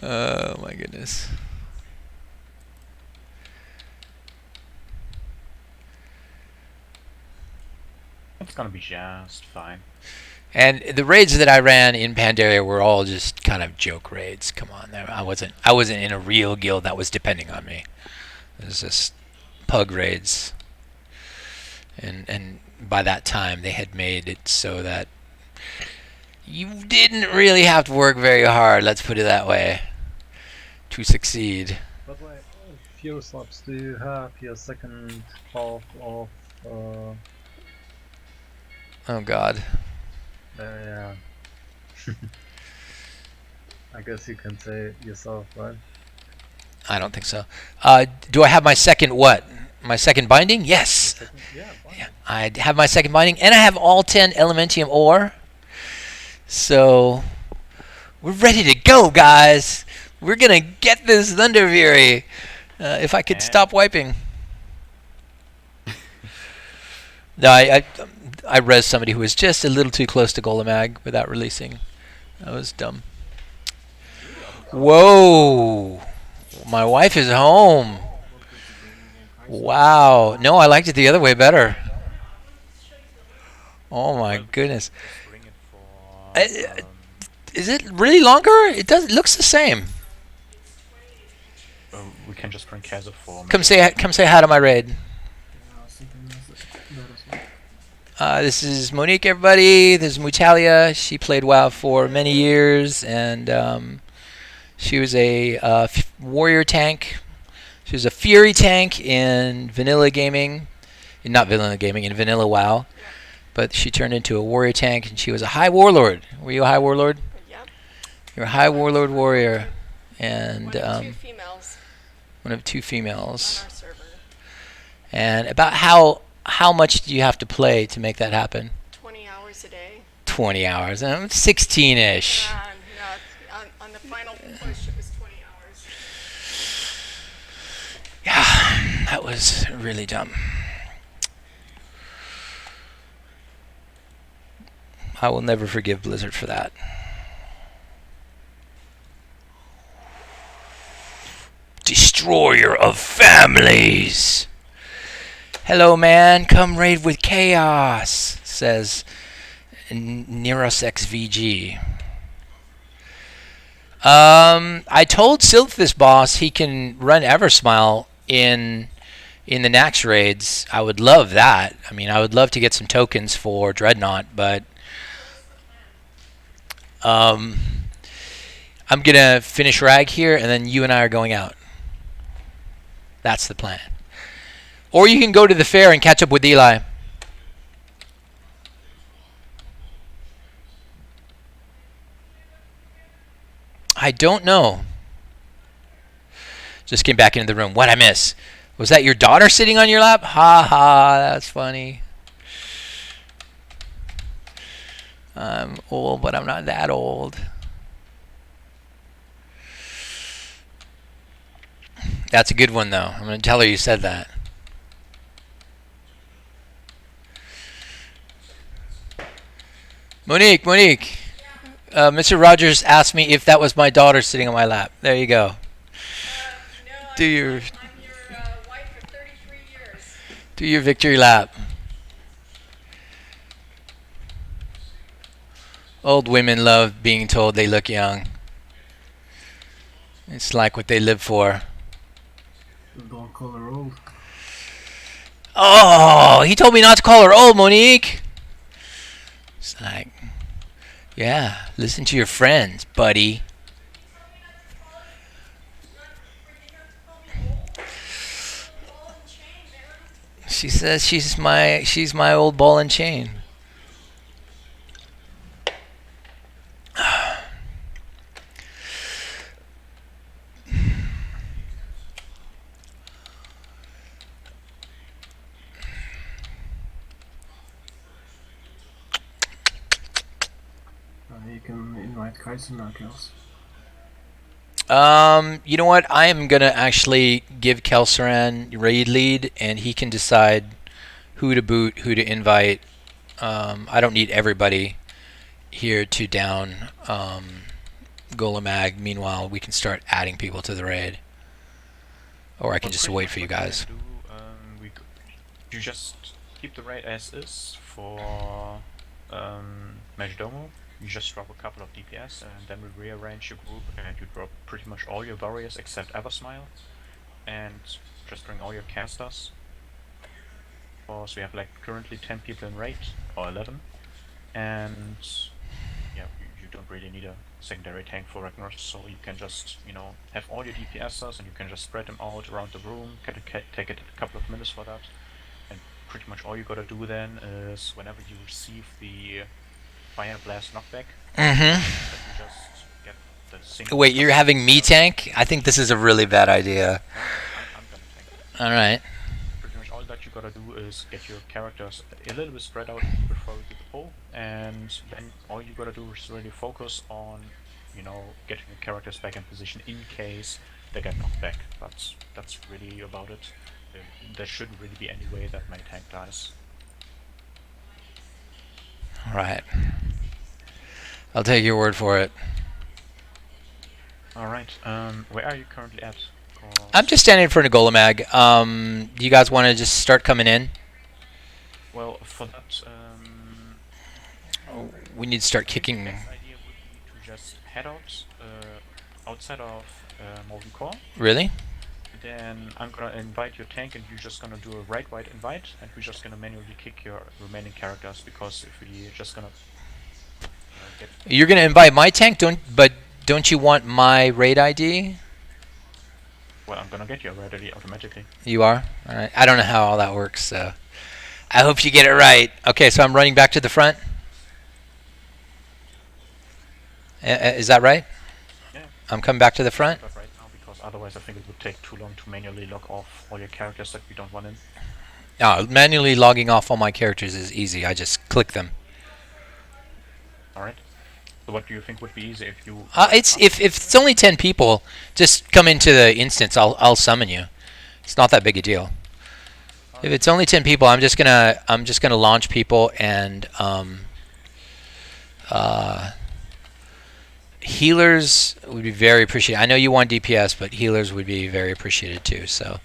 Oh my goodness. It's gonna be just fine. And the raids that I ran in Pandaria were all just kind of joke raids. Come on, I wasn't in a real guild that was depending on me. It was just pug raids. And by that time they had made it so that you didn't really have to work very hard, let's put it that way, to succeed. But wait, fewer swaps. Do you have your second half of? Oh god. Yeah. I guess you can say it yourself, right? I don't think so. Do I have my second what? My second binding? Yes. Yeah. Fine. Yeah, I have my second binding, and I have all 10 elementium ore. So we're ready to go, guys. We're gonna get this Thunderfury. If I could stop wiping. No, I res somebody who was just a little too close to Golemag without releasing. That was dumb. Whoa! My wife is home. Wow. No, I liked it the other way better. Oh my goodness. Just bring it for. Is it really longer? It looks the same. we can just bring Keza for. Come say hi to my raid. Yeah, I was thinking that as well. This is Monique, everybody. This is Mutalia. She played WoW for many years, and she was a warrior tank. She was a fury tank in vanilla gaming, not vanilla gaming, in vanilla WoW. But she turned into a warrior tank, and she was a high warlord. Were you a high warlord? Yep. You're a high warlord warrior, and One of two females one of two on females. our server. And about how much do you have to play to make that happen? 20 hours a day. 20 hours. 16-ish. No, on the final push, it was 20 hours. Yeah, that was really dumb. I will never forgive Blizzard for that. Destroyer of families. Hello, man. Come raid with chaos, says NeurosXVG. I told Sylph this boss he can run Eversmile in the Nax raids. I would love that. I mean, I would love to get some tokens for Dreadnought, but I'm gonna finish Rag here, and then you and I are going out. That's the plan. Or you can go to the fair and catch up with Eli. I don't know. Just came back into the room. What'd I miss? Was that your daughter sitting on your lap? Ha ha, that's funny. I'm old, but I'm not that old. That's a good one, though. I'm going to tell her you said that. Monique. Mr. Rogers asked me if that was my daughter sitting on my lap. There you go. No, Do your I'm your wife for 33 years. do your victory lap. Old women love being told they look young. It's like what they live for. Don't call her old. Oh, he told me not to call her old, Monique. It's like, yeah, listen to your friends, buddy. She says she's my old ball and chain. You can invite Kaiser now, Kels. You know what? I am gonna actually give Kelsaran raid lead, and he can decide who to boot, who to invite. I don't need everybody here to down Golemag. Meanwhile, we can start adding people to the raid, or I can just wait for you guys. You just keep the raid as is for Majordomo. You just drop a couple of DPS, and then we rearrange your group, and you drop pretty much all your warriors except Eversmile, and just bring all your casters. So we have like currently 10 people in raid, or 11, and yeah, you don't really need a secondary tank for Ragnar, so you can just, you know, have all your DPSers, and you can just spread them out around the room. Take it a couple of minutes for that, and pretty much all you gotta do then is whenever you receive the Fire Blast knockback, that you just get the single. Wait, you're having me tank? I think this is a really bad idea. I'm gonna tank. Alright. Pretty much all that you gotta do is get your characters a little bit spread out before you do the pull, and then all you gotta do is really focus on, you know, getting your characters back in position in case they get knocked back. But that's really about it. There shouldn't really be any way that my tank dies. Alright. I'll take your word for it. Alright, where are you currently at? I'm just standing in front of Golemag. Do you guys want to just start coming in? Well, for that, We need to start the kicking. best idea would be to just head out outside of Molten Core. Really? then I'm gonna invite your tank, and you're just gonna do a right-right invite, and we're just gonna manually kick your remaining characters, because if we're just gonna get... You're gonna invite my tank, don't you want my raid ID? Well, I'm gonna get you already automatically. You are? Alright. I don't know how all that works, so I hope you get it right. Okay, so I'm running back to the front. Is that right? Yeah. I'm coming back to the front? But right now, because otherwise I think it would take too long to manually log off all your characters that we don't want in. Manually logging off all my characters is easy. I just click them. Alright. So what do you think would be easy if you... It's if it's only 10 people, just come into the instance. I'll summon you. It's not that big a deal. If it's only 10 people, I'm just gonna launch people, and healers would be very appreciated. I know you want DPS, but healers would be very appreciated too. So,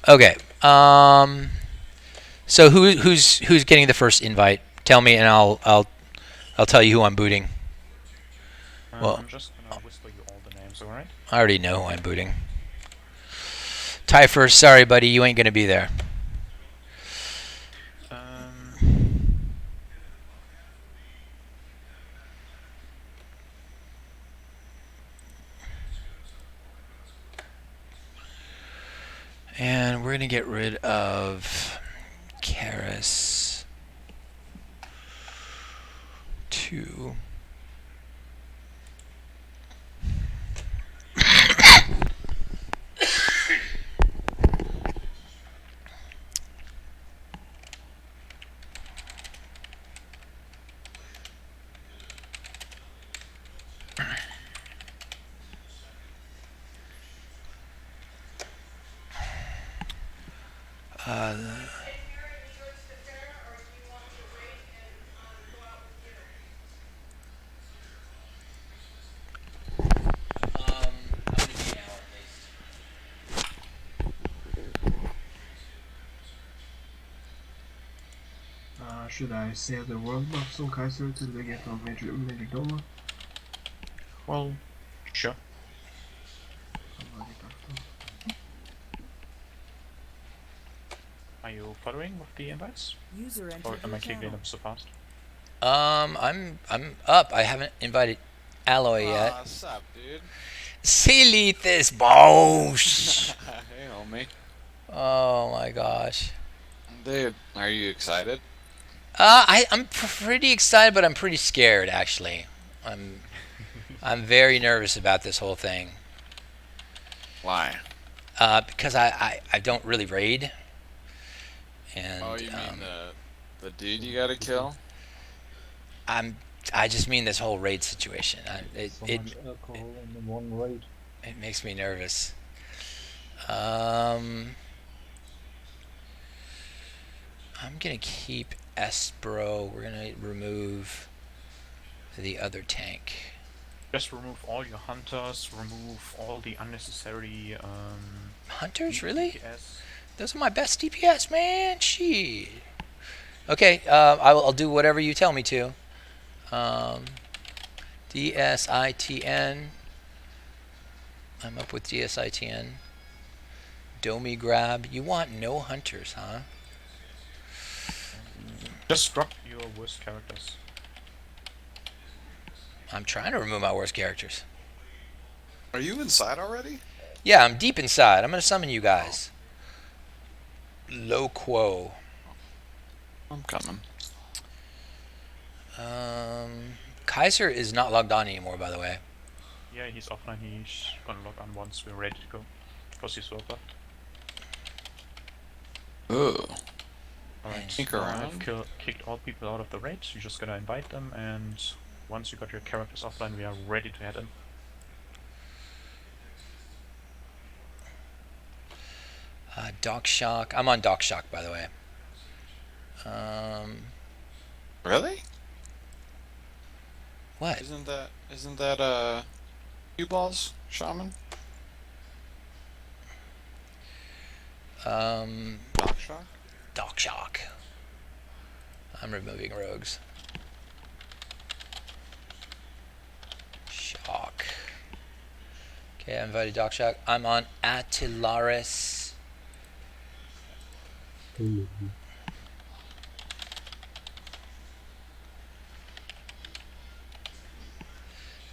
okay. So who's getting the first invite? Tell me, and I'll tell you who I'm booting. Well, I'm just gonna whisper you all the names, alright? I already know who I'm booting. Typhus, sorry buddy, you ain't gonna be there. And we're gonna get rid of Karis 2. Should I save the world buffs on Kaiser till they get on Major Doma? Well, sure. Are you following with the invites? User Or entered am your I clicking channel. them so fast? I'm up. I haven't invited Alloy yet. What's up, dude? Silly this boss. Hey, homie. Oh my gosh. Dude, are you excited? I'm pretty excited, but I'm pretty scared actually. I'm very nervous about this whole thing. Why? Because I don't really raid. And Oh, you mean the dude you gotta kill? I just mean this whole raid situation. So much alcohol in the one raid. It makes me nervous. I'm gonna keep Espero. We're gonna remove the other tank. Just remove all your hunters, remove all the unnecessary Hunters, really? DPS. Those are my best DPS, man. Shit. Okay, I'll do whatever you tell me to. DSITN. I'm up with DSITN. Domi grab. You want no hunters, huh? Just drop your worst characters. I'm trying to remove my worst characters. Are you inside already? Yeah, I'm deep inside. I'm gonna summon you guys. Loquo. I'm coming. Kaiser is not logged on anymore, by the way. Yeah, he's offline. He's gonna log on once we're ready to go, because he's well buffed. Ooh. Alright, Sneak so around. I've kicked all people out of the raids. You're just gonna invite them, and once you got your characters offline, we are ready to head in. Doc Shock. I'm on Doc Shock, by the way. Really? What? Isn't that cue balls, shaman? Doc shock? Doc Shock. I'm removing rogues. Shock. Okay, I invited DocShock. I'm on Attilaris.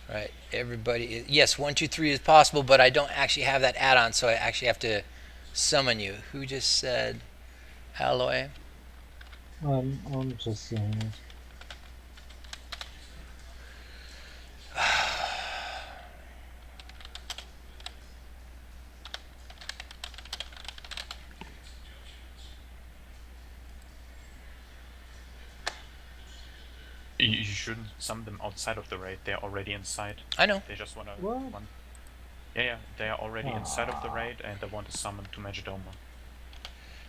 Right, everybody is, yes, 123 is possible, but I don't actually have that add-on, so I actually have to summon you. Who just said alloy? I'm just saying it. You shouldn't summon them outside of the raid. They're already inside. I know. They just wanna. What? Yeah, they are already inside of the raid, and they want to summon to Majordomo.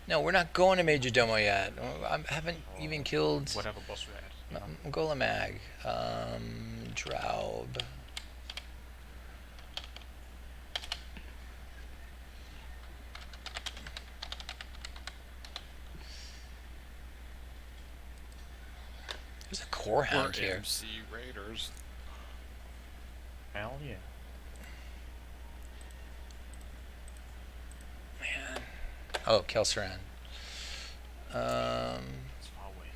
No, we're not going to Major Domo yet. I haven't even killed Whatever boss we're at. You know? Golemag. Draub. There's a core We're hound here. MC Raiders. Hell yeah. Man. Oh, Kelsaran. It's far away.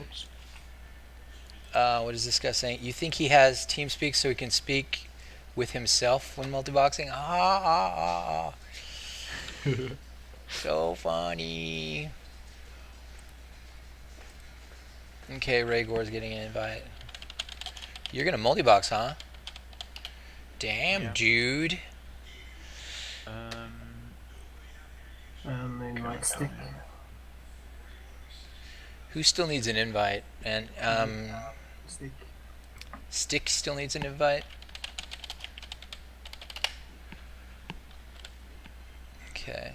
Oops. What is this guy saying? You think he has TeamSpeak so he can speak with himself when multiboxing? So funny. Okay, Rhaegor's getting an invite. You're gonna multibox, huh? Damn, Yeah. dude. And invite stick. Who still needs an invite? And Stick. Stick still needs an invite. Okay.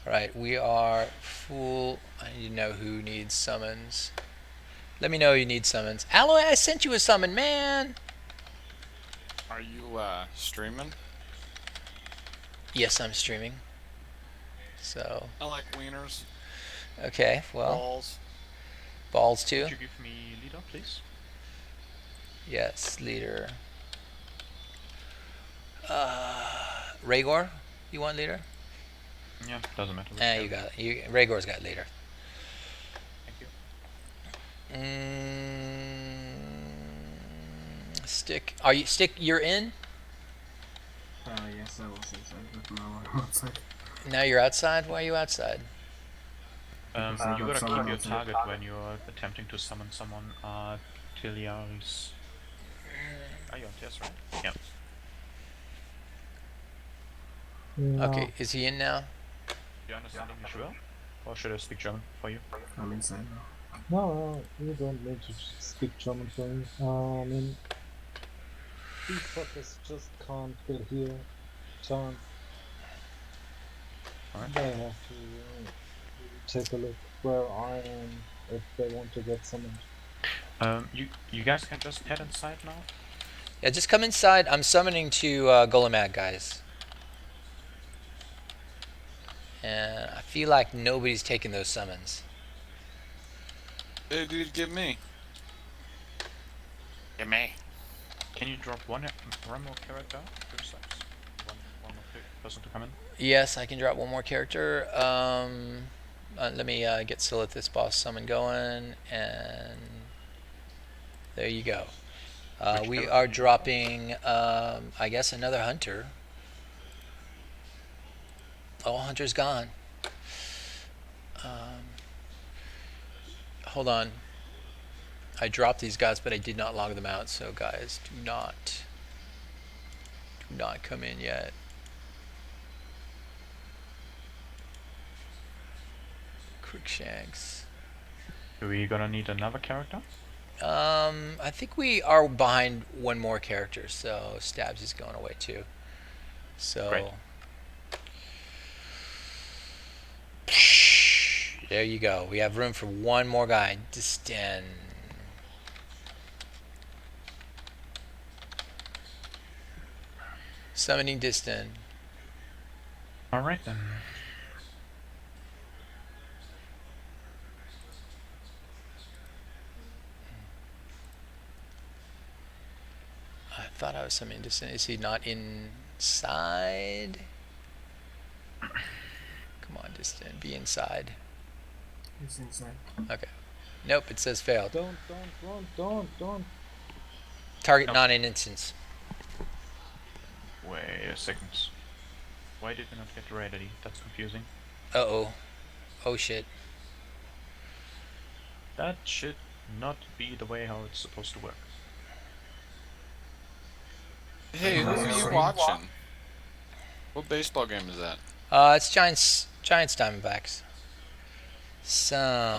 Alright, we are full. I need to know who needs summons. Let me know you need summons. Alloy, I sent you a summon, man! Are you streaming? Yes, I'm streaming. So, I like wieners. okay, well, Balls. balls too. Could you give me leader, please? Yes, leader. Rhaegor, you want leader? Yeah, doesn't matter. which You character. got it. Rhaegor's got leader. Thank you. Stick. Are you Stick? You're in. Yes, I was inside, but now I'm outside. Now you're outside. Why are you outside? You got gotta keep someone your else in target when you're attempting to summon someone. Tiliaris. Are you on TS, right? Yeah. Yeah. Okay, is he in now? You understand English well? Or should I speak German for you? I'm inside now. No, you don't need to speak German for me. I mean, these fuckers just can't get here. Can't. Alright. They have to take a look where I am if they want to get summoned. You guys can just head inside now. Yeah, just come inside. I'm summoning to Golemag, guys. And I feel like nobody's taking those summons. Hey, dude, give me. Give me. Can you drop one more character? Two seconds. One more person to come in. Yes, I can drop one more character. Let me get Silith's boss summon going, and there you go. Which We character are do you dropping, I guess, another hunter. Oh, hunter's gone. Hold on. I dropped these guys, but I did not log them out. So, guys, do not come in yet. Crookshanks. Are we gonna need another character? I think we are behind one more character, so Stabs is going away too. So Great. there you go. We have room for one more guy. Distan. Summoning Distan. Alright then. thought I was summoning distant. Is he not inside? Come on, distant. Be inside. He's inside. Okay. Nope, it says failed. Don't run, don't. Target Nope. not in instance. Wait a second. Why did we not get ready? That's confusing. Uh-oh. Oh shit. That should not be the way how it's supposed to work. Hey, who are you Sorry. watching? What baseball game is that? It's Giants Diamondbacks. So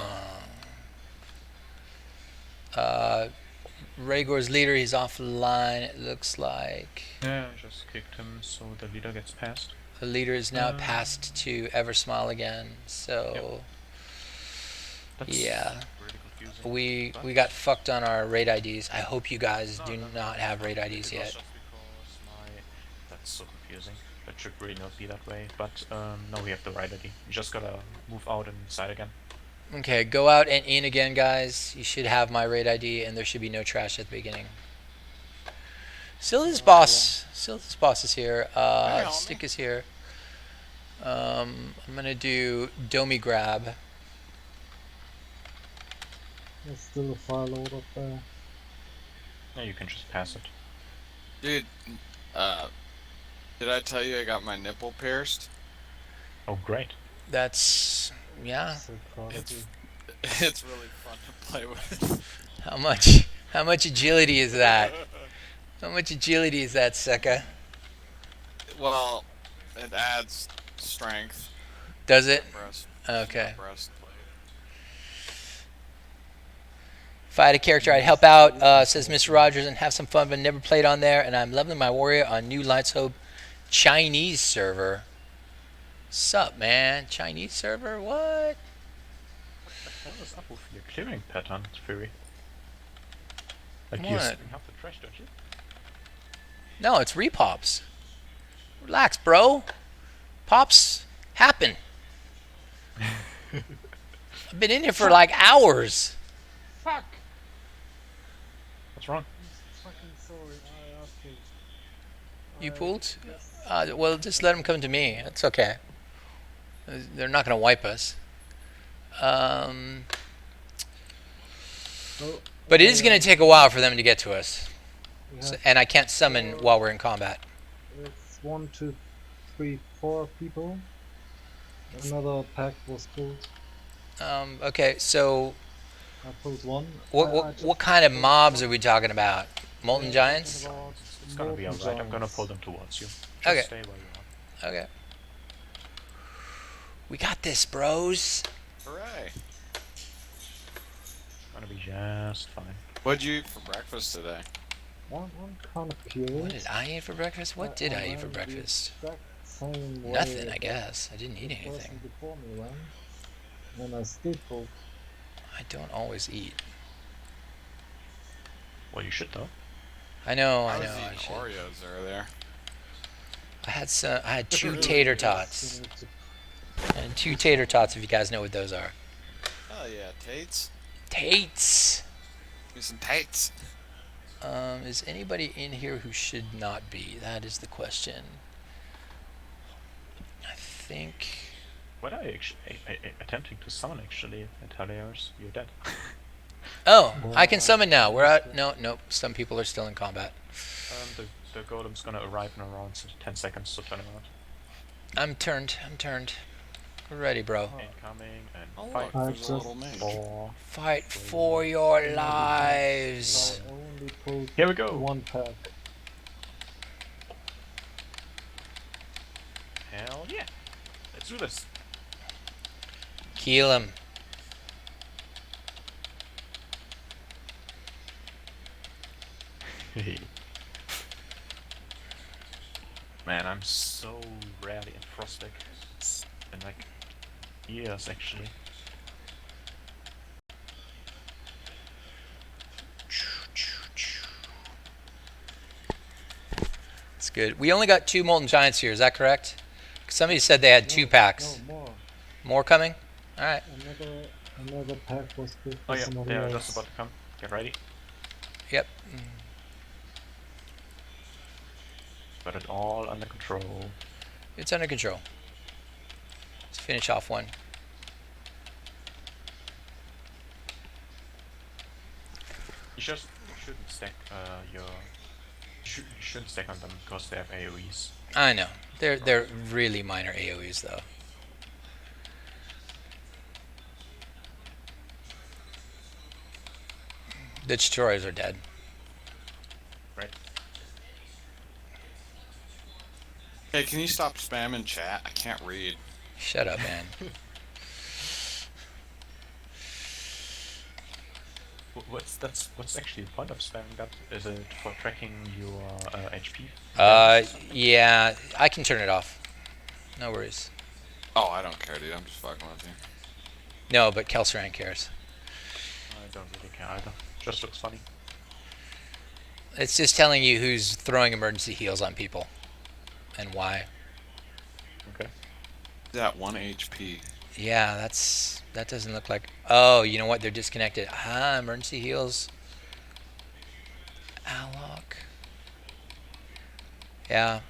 Rhaegor's leader, he's offline, it looks like. Yeah, I just kicked him so the leader gets passed. The leader is now passed to Eversmile again, so That's yeah. really confusing. We got fucked on our raid IDs. I hope you guys do No, not have raid it IDs was yet. just because that's so confusing. That should really not be that way. But now we have the right ID. You just gotta move out and inside again. Okay, go out and in again, guys. You should have my raid ID, and there should be no trash at the beginning. Still, this boss is here. Hey, homie. Stick is here. I'm gonna do Domi grab. There's still a fire load up there. Yeah, you can just pass it. Dude, did I tell you I got my nipple pierced? Oh, great. That's yeah. So proud of It's you. it's really fun to play with. How much agility is that? How much agility is that, sucker? Well, it adds strength. Does it? Breast. Okay. Breastplate. If I had a character, I'd help out, says Mr. Rogers, and have some fun, but never played on there, and I'm leveling my warrior on new Lights Hope Chinese server. Sup, man? Chinese server? What? What is up with your clearing pattern, Fury? Like What? you're sweeping up the trash, don't you? No, it's repops. Relax, bro. Pops happen. I've been in here for like hours. Fuck! What's wrong? I'm fucking sorry, I asked you. You I- pulled? yes. Well, just let them come to me. It's okay. They're not going to wipe us. So, But it is going to take a while for them to get to us. we So, have- and I can't summon while we're in combat. It's 1, 2, 3, 4 people. Another pack was pulled. Okay, so I pulled one. what kind of mobs are we talking about? Molten Giants? It's gonna be alright. I'm gonna pull them towards you. Just Okay. stay where you are. Okay. We got this, bros. Hooray! Gonna be just fine. What'd you eat for breakfast today? I'm kind of curious. What did I eat for breakfast? What did I eat for ran the breakfast? exact same way Nothing, I that guess. I didn't eat the anything. person before me ran, and I still pulled. I don't always eat. Well, you should though. I know, I I was know. I eating should. Oreos earlier. I had 2 tater tots. You need to- And 2 tater tots, if you guys know what those are. Hell yeah, Tates. Tates! Give me some Tates. Is anybody in here who should not be? That is the question. I think... What are you attempting to summon actually at Helios? You're dead. Oh, I can summon now. We're out. No, nope. Some people are still in combat. The golem's gonna arrive in around 10 seconds, so turn around. I'm turned. We're ready, bro. Incoming and Oh fight look, there's a little just- mage. for... Fight for your lives. I only pulled Here we go! one pack. Hell yeah! Let's do this! Kill him. Man, I'm so rarely in Frostic. It's been like years actually. It's good. We only got 2 Molten Giants here. Is that correct? Somebody said they had 2 packs. No, more. More coming? All right. Another pack was pulled Oh for yeah, somebody they are else. just about to come. Get ready. Yep. Got it all under control. It's under control. Let's finish off one. You shouldn't stack your. You shouldn't stack on them because they have AoEs. I know. They're really minor AoEs though. The destroyers are dead. Right? Hey, can you stop spamming chat? I can't read. Shut up, man. What's actually the point of spamming that? Is it for tracking your HP? Yeah, I can turn it off. No worries. Oh, I don't care, dude. I'm just fucking with you. No, but Kelsaran cares. I don't really care either. Just looks funny. It's just telling you who's throwing emergency heals on people. And why. Okay. That 1 HP. Yeah, that doesn't look like... Oh, you know what? They're disconnected. Ah, emergency heals. Alloc. Yeah.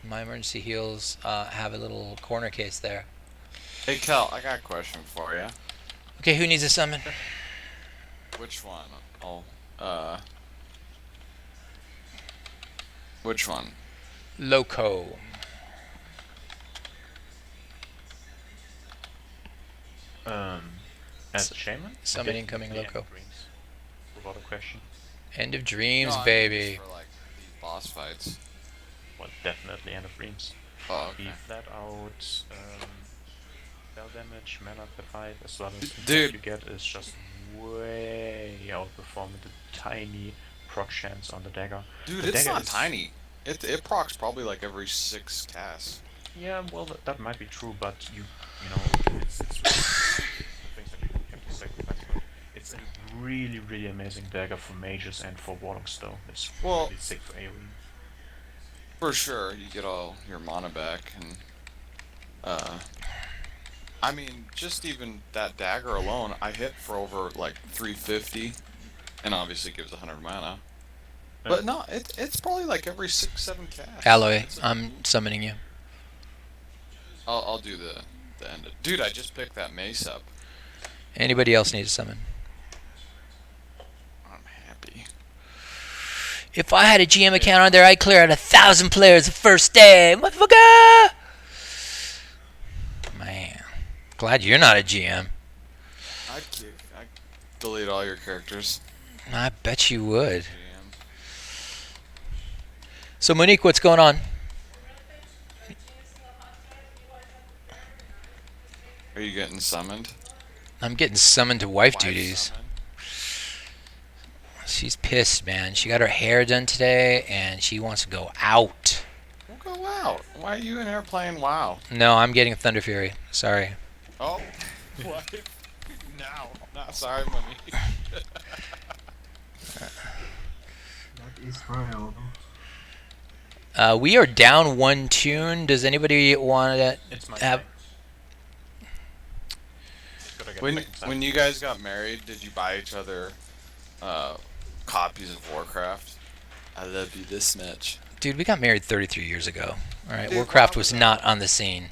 My emergency heals have a little corner case there. Hey, Kel, I got a question for you. Okay, who needs a summon? Which one? Which one? Loco. As Shaman? Summon incoming Definitely Loco. End of Dreams. Without a question. End of Dreams, No, I mean baby. just for, like, these boss fights. Well, definitely End of Dreams. Oh, okay. Be flat out, spell damage, mana per fight, as well as the Dude. you get is just way outperforming the tiny proc chance on the dagger. Dude, The it's dagger not is- tiny. It procs probably like every 6 casts. Yeah, well, that might be true, but you know, it's really the things that you have to sacrifice. But it's a really, really amazing dagger for mages and for warlocks, though. It's Well- really sick for AoE. For sure, you get all your mana back, and I mean, just even that dagger alone, I hit for over like 350, and obviously gives 100 mana. But no, it's probably like every 6-7 casts. Alloy, It's I'm summoning you. I'll do the end. Dude, I just picked that mace up. Anybody else need a summon? I'm happy. If I had a GM account on there, I'd clear out 1,000 players the first day. Motherfucker! Man. Glad you're not a GM. I delete all your characters. I bet you would. GM. So, Monique, what's going on? Are you getting summoned? I'm getting summoned to wife Wife duties. summoned? She's pissed, man. She got her hair done today, and she wants to go out. Well, go out. Why are you in here playing WoW? No, I'm getting a Thunderfury. Sorry. Oh, what? Now. Not sorry, Monique. That is Israel. We are down one tune. Does anybody want to It's my have... thing. Just gotta get When back inside. when you guys got married, did you buy each other copies of Warcraft? I love you this much. Dude, we got married 33 years ago. All right, Dude, Warcraft WoW was was not on the scene.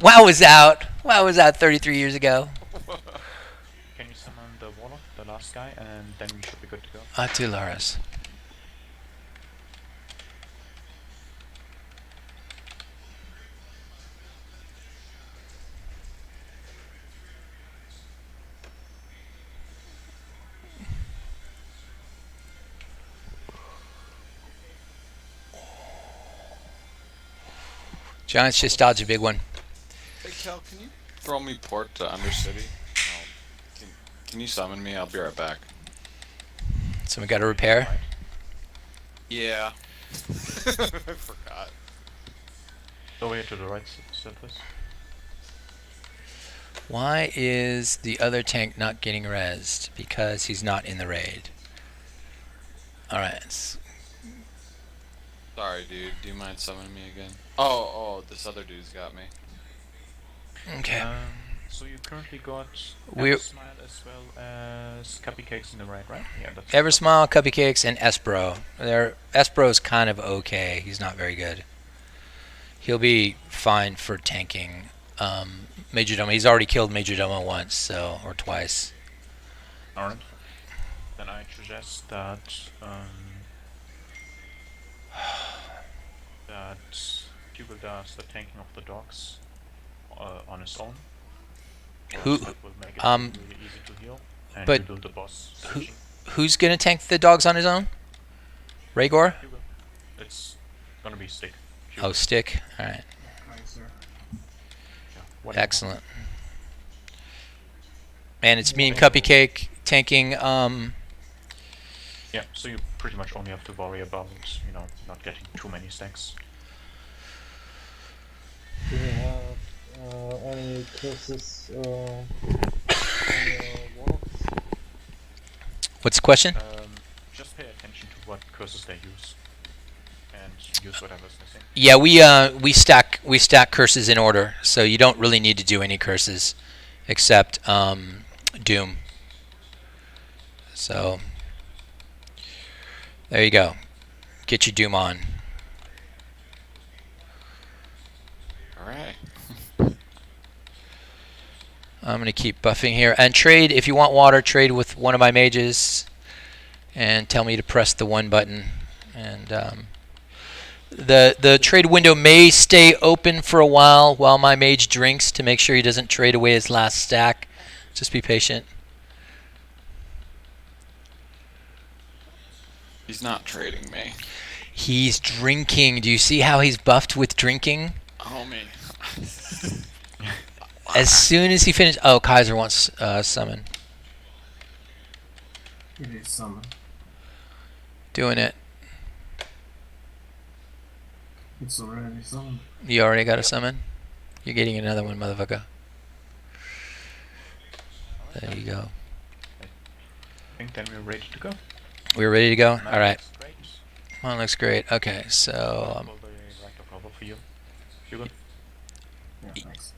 WoW was out. WoW was out 33 years ago. Can you summon the warlock, the last guy, and then we should be good to go. Atularis. Giants just dodged a big one. Hey Kel, can you throw me port to Undercity? Can you summon me? I'll be right back. So we got a repair. Yeah. I forgot. Over here to the right surface. Why is the other tank not getting rezzed? Because he's not in the raid. Alright. Sorry, dude. Do you mind summoning me again? Oh, this other dude's got me. Okay. So you currently got We're- Smile as well as Cupcakes in the red, right? Yeah, that's Eversmile, Cupcakes, and Espro. Espro's kind of okay. He's not very good. He'll be fine for tanking Majordomo. He's already killed Majordomo once, so or twice. Alright. Then I suggest that that Dougal does the tanking of the dogs on his own. Who- That will make it um, really easy to heal. And but you do the boss who- switching. Who's gonna tank the dogs on his own? Rhaegar? Dougal. It's gonna be Stick. Oh, Stick. All right, Kaiser. Yeah, whatever. excellent. And it's me and Cupcake tanking. Yeah, so you pretty much only have to worry about, you know, not getting too many stacks. Do we have any curses on your warlocks? What's the question? Just pay attention to what curses they use, and use whatever's missing. Yeah, we stack curses in order, so you don't really need to do any curses, except Doom. So there you go. Get your Doom on. Alright. I'm gonna keep buffing here and trade if you want water. Trade with one of my mages, and tell me to press the 1 button. And the trade window may stay open for a while my mage drinks to make sure he doesn't trade away his last stack. Just be patient. He's not trading me. He's drinking. Do you see how he's buffed with drinking? Oh, me. As soon as he finishes... Oh, Kaiser wants summon. It is summon. Doing it. It's already summoned. You already got a summon? You're getting another one, motherfucker. There you go. I think then we're ready to go. We're ready to go? That Alright. looks great. Well, looks great. Okay, so... Pull the right of cover for you. Dougal. Yeah, thanks.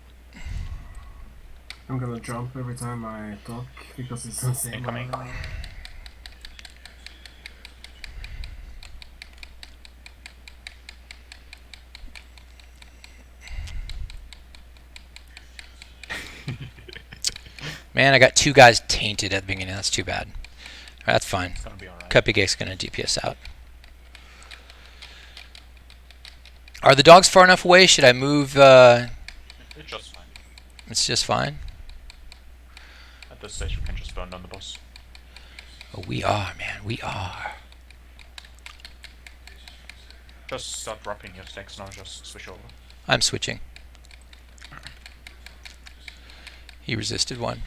I'm gonna jump every time I talk because it's insane. Incoming. Man, I got 2 guys tainted at the beginning. That's too bad. That's fine. It's gonna be alright. Cupcake's gonna DPS out. Are the dogs far enough away? Should I move? It's just fine. It's just fine. At this stage, we can just burn down the boss. Oh, we are, man. We are. Just start dropping your stacks now, just switch over. I'm switching. He resisted 1.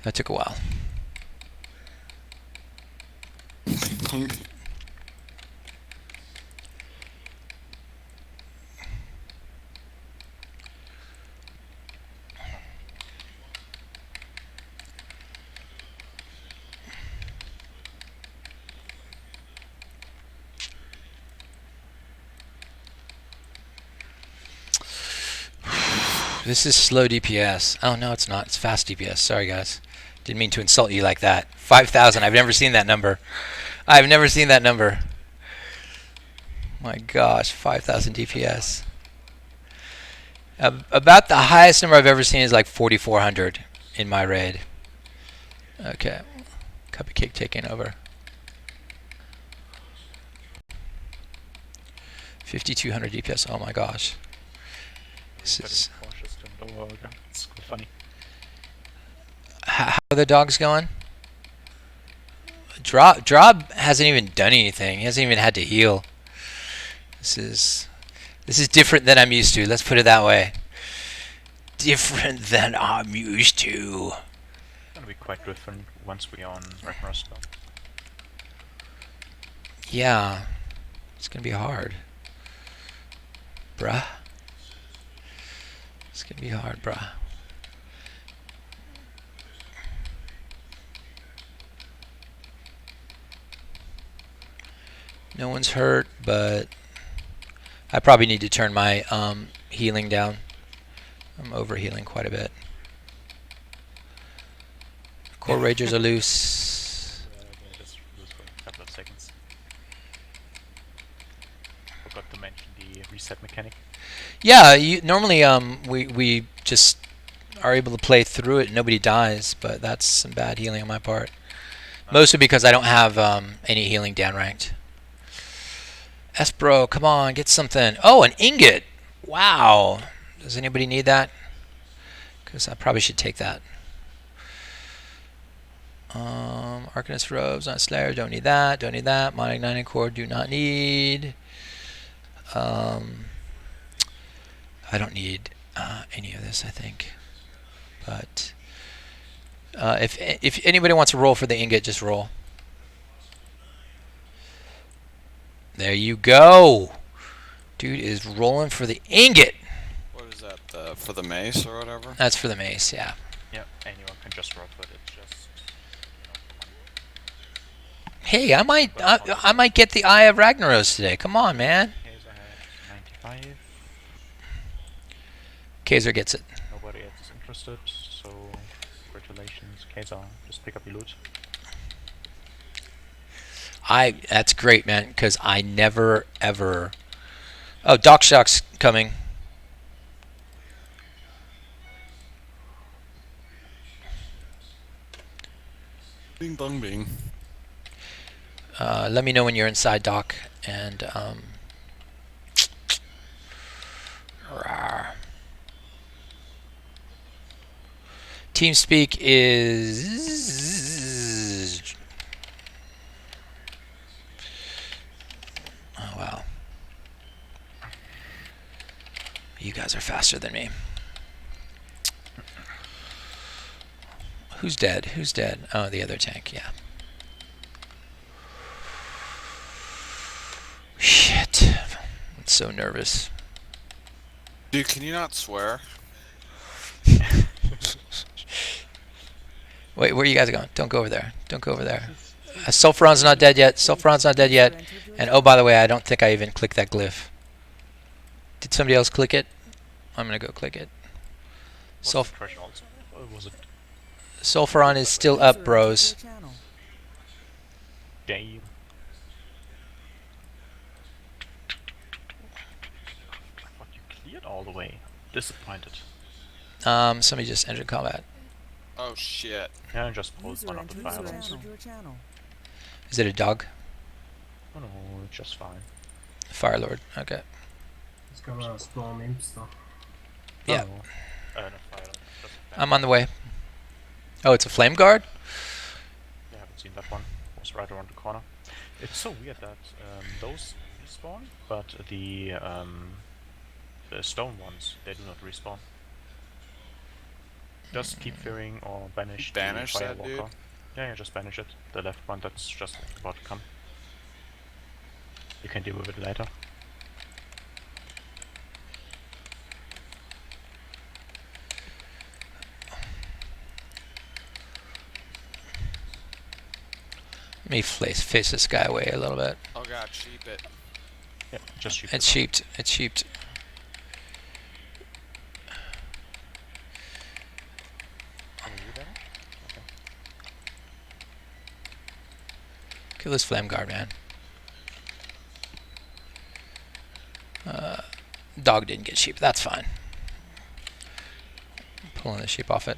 That took a while. This is slow DPS. Oh, no, it's not. It's fast DPS. Sorry, guys. Didn't mean to insult you like that. 5,000. I've never seen that number. I've never seen that number. My gosh, 5,000 DPS. About the highest number I've ever seen is like 4,400 in my raid. Okay. Cupcake taking over. 5,200 DPS. Oh my gosh. This is... Cautious to lower. It's quite funny. How are the dogs going? Drob hasn't even done anything. He hasn't even had to heal. This is different than I'm used to. Let's put it that way. Different than I'm used to. It's gonna be quite different once we're on Ragnar's spell. Yeah. It's gonna be hard. Bruh. It's gonna be hard, bruh. No one's hurt, but I probably need to turn my healing down. I'm over healing quite a bit. Core Ragers are loose. Just lose for a couple of seconds. Forgot to mention the reset mechanic. Yeah, normally we just are able to play through it and nobody dies, but that's some bad healing on my part. Mostly because I don't have any healing downranked. Espro, come on, get something. Oh, an ingot! Wow. Does anybody need that? Because I probably should take that. Arcanist Robes, not Slayer, don't need that, don't need that. Mono Igniting Core, do not need. I don't need any of this, I think. But if anybody wants to roll for the ingot, just roll. There you go. Dude is rolling for the ingot. What is that? For the mace or whatever? That's for the mace, yeah. Yeah, anyone can just roll for it. It's just, for money. Hey, I might get the Eye of Ragnaros today. Come on, man. Here's I had 95. Kaiser gets it. Nobody else is interested, so congratulations, Kaiser. Just pick up your loot. That's great, man, because I never ever. Oh, Doc Shock's coming. Bing bong bing. Let me know when you're inside, Doc, and rawr. TeamSpeak is. Oh wow. You guys are faster than me. Who's dead? Who's dead? Oh, the other tank, yeah. Shit. I'm so nervous. Dude, can you not swear? Wait, where are you guys going? Don't go over there. Don't go over there. Sulfuron's not dead yet. Sulfuron's not dead yet. And oh, by the way, I don't think I even clicked that glyph. Did somebody else click it? I'm going to go click it. What's the threshold? Or was it Sulfuron is still up, bros. game? What, you cleared all the way? Disappointed. Somebody just entered combat. Oh shit. Yeah, I just pulled one of the User fireballs. entered your channel. Is it a dog? Oh no, just fine. Firelord. Okay. It's gonna spawn imps though. Yeah. No, not fire. Just I'm on the way. Oh, it's a flame guard? I haven't seen that one. It was right around the corner. It's so weird that those respawn, but the stone ones, they do not respawn. Just keep fearing or banish Banish the that Firewalker. dude? Yeah, just banish it. The left one that's just about to come. You can deal with it later. Let me face this guy away a little bit. Oh god, sheep it. Yeah, just shoot. It's sheeped. It's sheeped. Can you do that? Okay. Kill this flame guard, man. Dog didn't get sheep. That's fine. Pulling the sheep off it.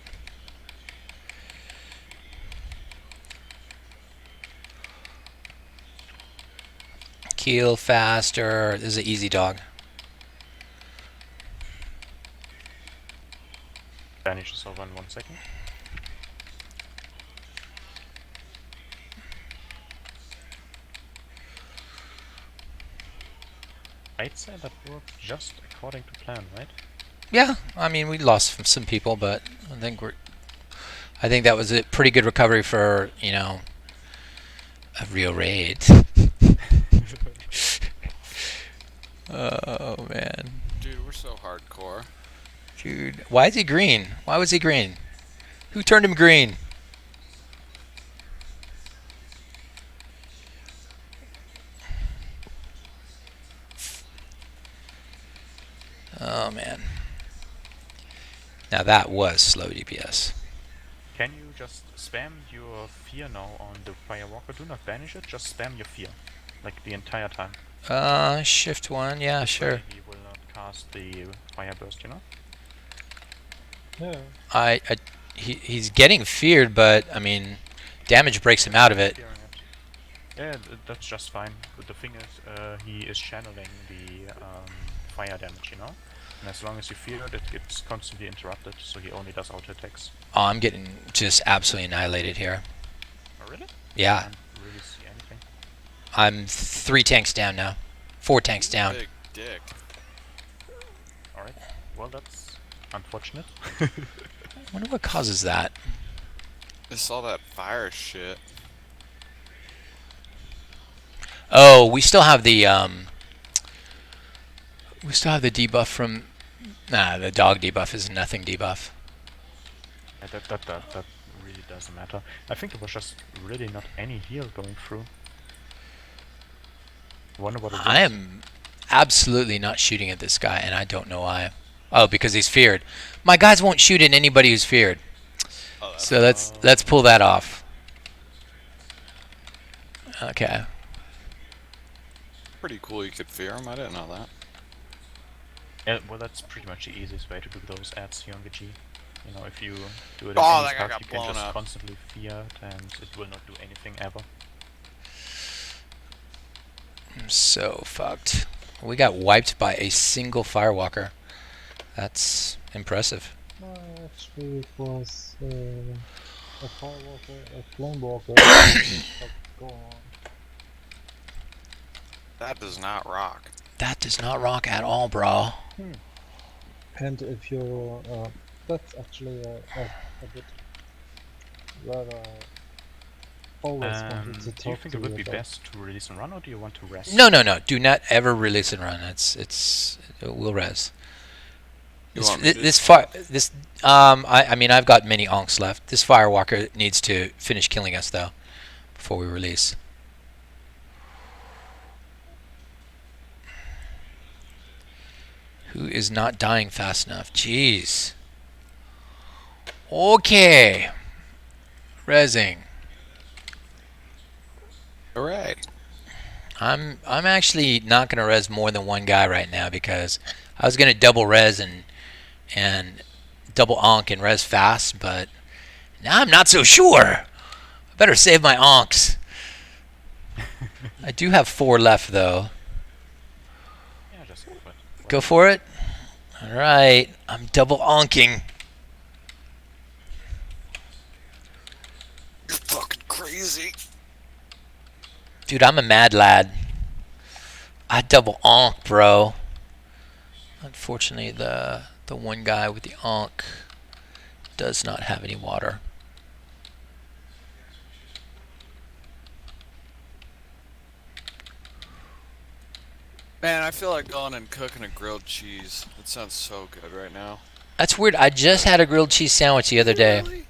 Kill faster. This is an easy dog. Banish this over in 1 second. I'd say that worked just according to plan, right? Yeah, I mean we lost some people, but I think that was a pretty good recovery for, you know, a real raid. Oh man. Dude, we're so hardcore. Dude, why is he green? Why was he green? Who turned him green? Now that was slow DPS. Can you just spam your fear now on the Firewalker? Do not banish it, just spam your fear. Like the entire time. Shift 1, yeah, This sure. way he will not cast the Fire Burst, you know? Yeah. He's getting feared, but I mean, damage breaks him out of it. Fearing it. Yeah, that's just fine. But the thing is, he is channeling the fire damage, you know? And as long as you fear it, it gets constantly interrupted, so he only does auto attacks. Oh, I'm getting just absolutely annihilated here. Oh, really? Yeah, I can't really see anything. I'm 3 tanks down now. 4 tanks down. Big dick. Alright, well that's unfortunate. I wonder what causes that. It's all that fire shit. Oh, we still have the debuff from. Nah, the dog debuff is nothing debuff. Yeah, that really doesn't matter. I think there was just really not any heal going through. Wonder what it I is. am absolutely not shooting at this guy, and I don't know why. Oh, because he's feared. My guys won't shoot at anybody who's feared. Oh, that's So let's pull that off. Okay. pretty cool. You could fear him. I didn't know that. Yeah, well that's pretty much the easiest way to do those ads here on the G. You know, if you do it in Oh, any that guy card, got you can blown just up. constantly fear it and it will not do anything ever. I'm so fucked. We got wiped by a single Firewalker. That's impressive. No, actually, it was a firewalker, a flamewalker. But go on. That does not rock. That does not rock at all, bro. And if you're, that's actually a bit where I always wanted to Do you talk think to it would you be about. best to release and run, or do you want to rest? No. Do not ever release and run. We'll res. You This, want me to? this I mean I've got many onks left. This Firewalker needs to finish killing us though before we release. Who is not dying fast enough? Jeez. Okay. Resing. Alright. I'm actually not gonna res more than one guy right now because I was gonna double res and double onk and res fast, but now I'm not so sure. I better save my onks. I do have 4 left though. Yeah, just go for it. Go for it. All right, I'm double onking. You're fucking crazy. Dude, I'm a mad lad. I double onk, bro. Unfortunately, the one guy with the onk does not have any water. Man, I feel like going and cooking a grilled cheese. It sounds so good right now. That's weird. I just had a grilled cheese sandwich the other day. Really?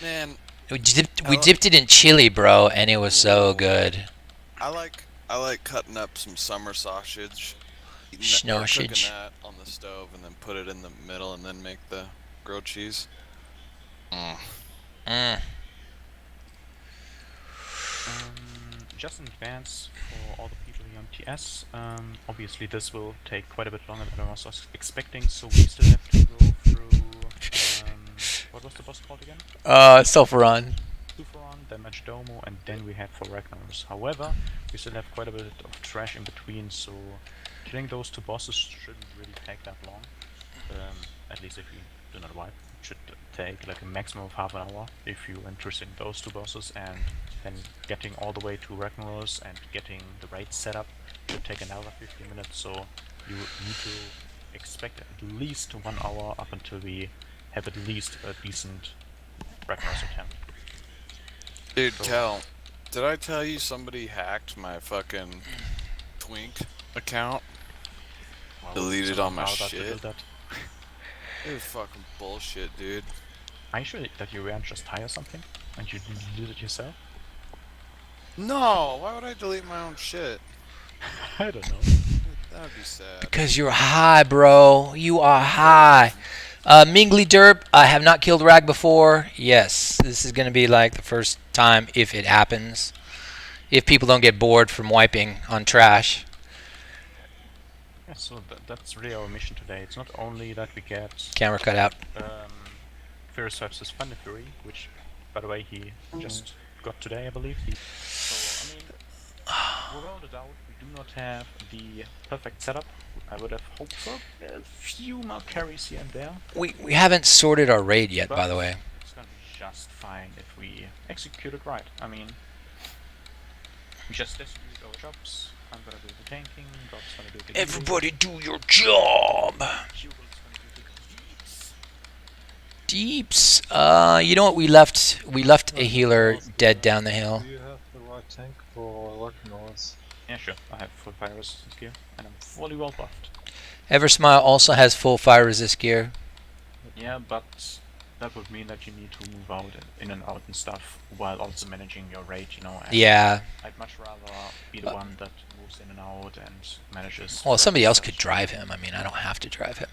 Man, We dipped it in chili, bro, and it was so good. I like cutting up some summer sausage, or Sausage. cooking that on the stove, and then put it in the middle, and then make the grilled cheese. Just in advance for all the people here on TS, obviously this will take quite a bit longer than I was expecting, so we still have to go through, what was the boss called again? Sulfuron. Suferon, then Majdomo, and then we head for Ragnarus. However, we still have quite a bit of trash in between, so killing those 2 bosses shouldn't really take that long. At least if you do not wipe. It should take like a maximum of half an hour if you're interested in those 2 bosses, and then getting all the way to Ragnaros and getting the raid set up should take another 15 minutes, so you need to expect at least 1 hour up until we have at least a decent Ragnaros attempt. Dude, Kel, did I tell you somebody hacked my fucking Twink account? Well, Deleted all my how about to shit. do that? It was fucking bullshit, dude. Are you sure that you weren't just hire something and you did it yourself? No, why would I delete my own shit? I don't know. That would be sad. Because you're high, bro. You are high. Mingly Derp, I have not killed Rag before. Yes, this is going to be like the first time if it happens. If people don't get bored from wiping on trash. Yeah, so that's really our mission today. It's not only that we get Camera cut out. Ferris versus THUNDERFURY, which, by the way, he just got today, I believe. So, I mean, without a doubt, we do not have the perfect setup. I would have hoped for a few more carries here and there. We haven't sorted our raid yet, by the way. It's gonna be just fine if we execute it right. I mean, we just distribute our jobs. I'm gonna do the tanking, Rob's gonna do the Everybody do your job. Hugo's gonna do the deeps. Deeps. You know what? We left a healer dead down the hill. Do you have the right tank for Rocknose? Yeah, sure. I have full fire resistance gear, and I'm fully well buffed. Eversmile also has full fire resist gear. Yeah, but that would mean that you need to move out in and out and stuff while also managing your raid, you know. And Yeah. I'd much rather be the one that moves in and out and manages. Well, somebody else could drive him. I mean, I don't have to drive him.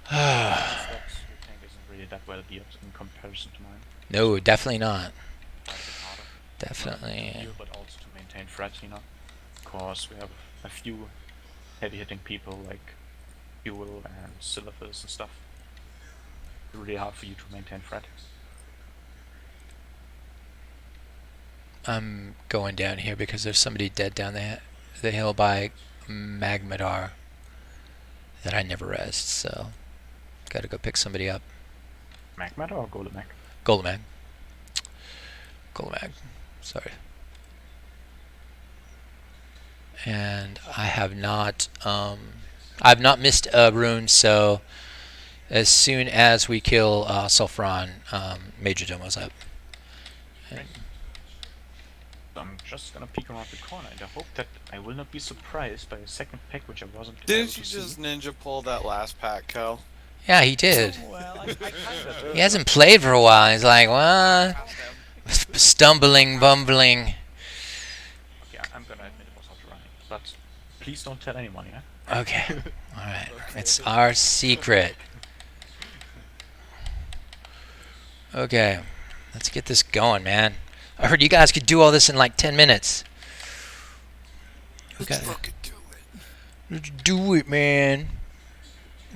Your tank isn't really that well built in comparison to mine. No, definitely not. Quite a bit harder. Definitely. To heal, but also to maintain threat, you know. Of course, we have a few heavy-hitting people like Fuel and Silverfish and stuff. It's really hard for you to maintain threat. I'm going down here because there's somebody dead down the hill by Magmadar that I never rezzed, so gotta go pick somebody up. Magmata or Golemac? Golemag. Golemag. Sorry. And I've not missed a rune, so as soon as we kill Sulfuron, Major Domo's up. And I'm just gonna peek around the corner and I hope that I will not be surprised by a second pack which I wasn't able Didn't to you see. just ninja pull that last pack, Kel? yeah, he did. Well, I kinda He hasn't played for a while. He's like, what? Stumbling, bumbling. Okay, I'm gonna admit it was hard running, but please don't tell anyone, yeah? Okay. Alright. It's our secret. Okay. Let's get this going, man. I heard you guys could do all this in like 10 minutes. Let's fucking do it. Let's do it, man.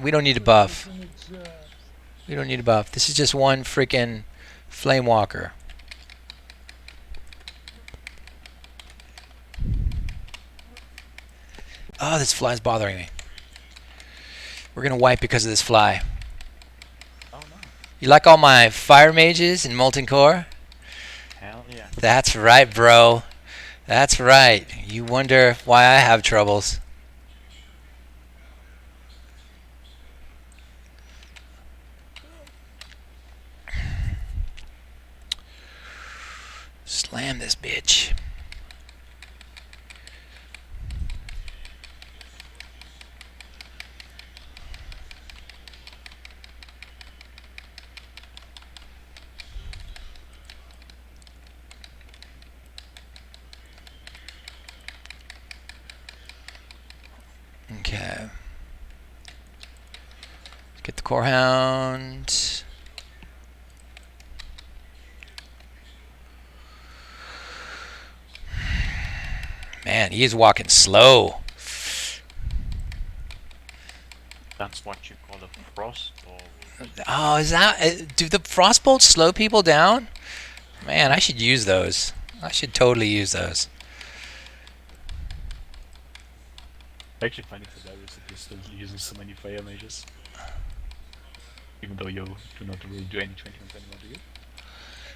We don't need a buff. We don't need a buff. This is just one freaking flame walker. Oh, this fly's bothering me. We're gonna wipe because of this fly. Oh no. You like all my fire mages in Molten Core? Hell yeah. That's right, bro. That's right. You wonder why I have troubles. Slam this bitch. Okay. Let's get the core hound. Man, he is walking slow. That's what you call a frost ball. Oh, is that? Do the frostbolts slow people down? Man, I should use those. I should totally use those. I actually find it hilarious that you're still using so many fire mages. Even though you do not really do any 20 ones anymore, do you?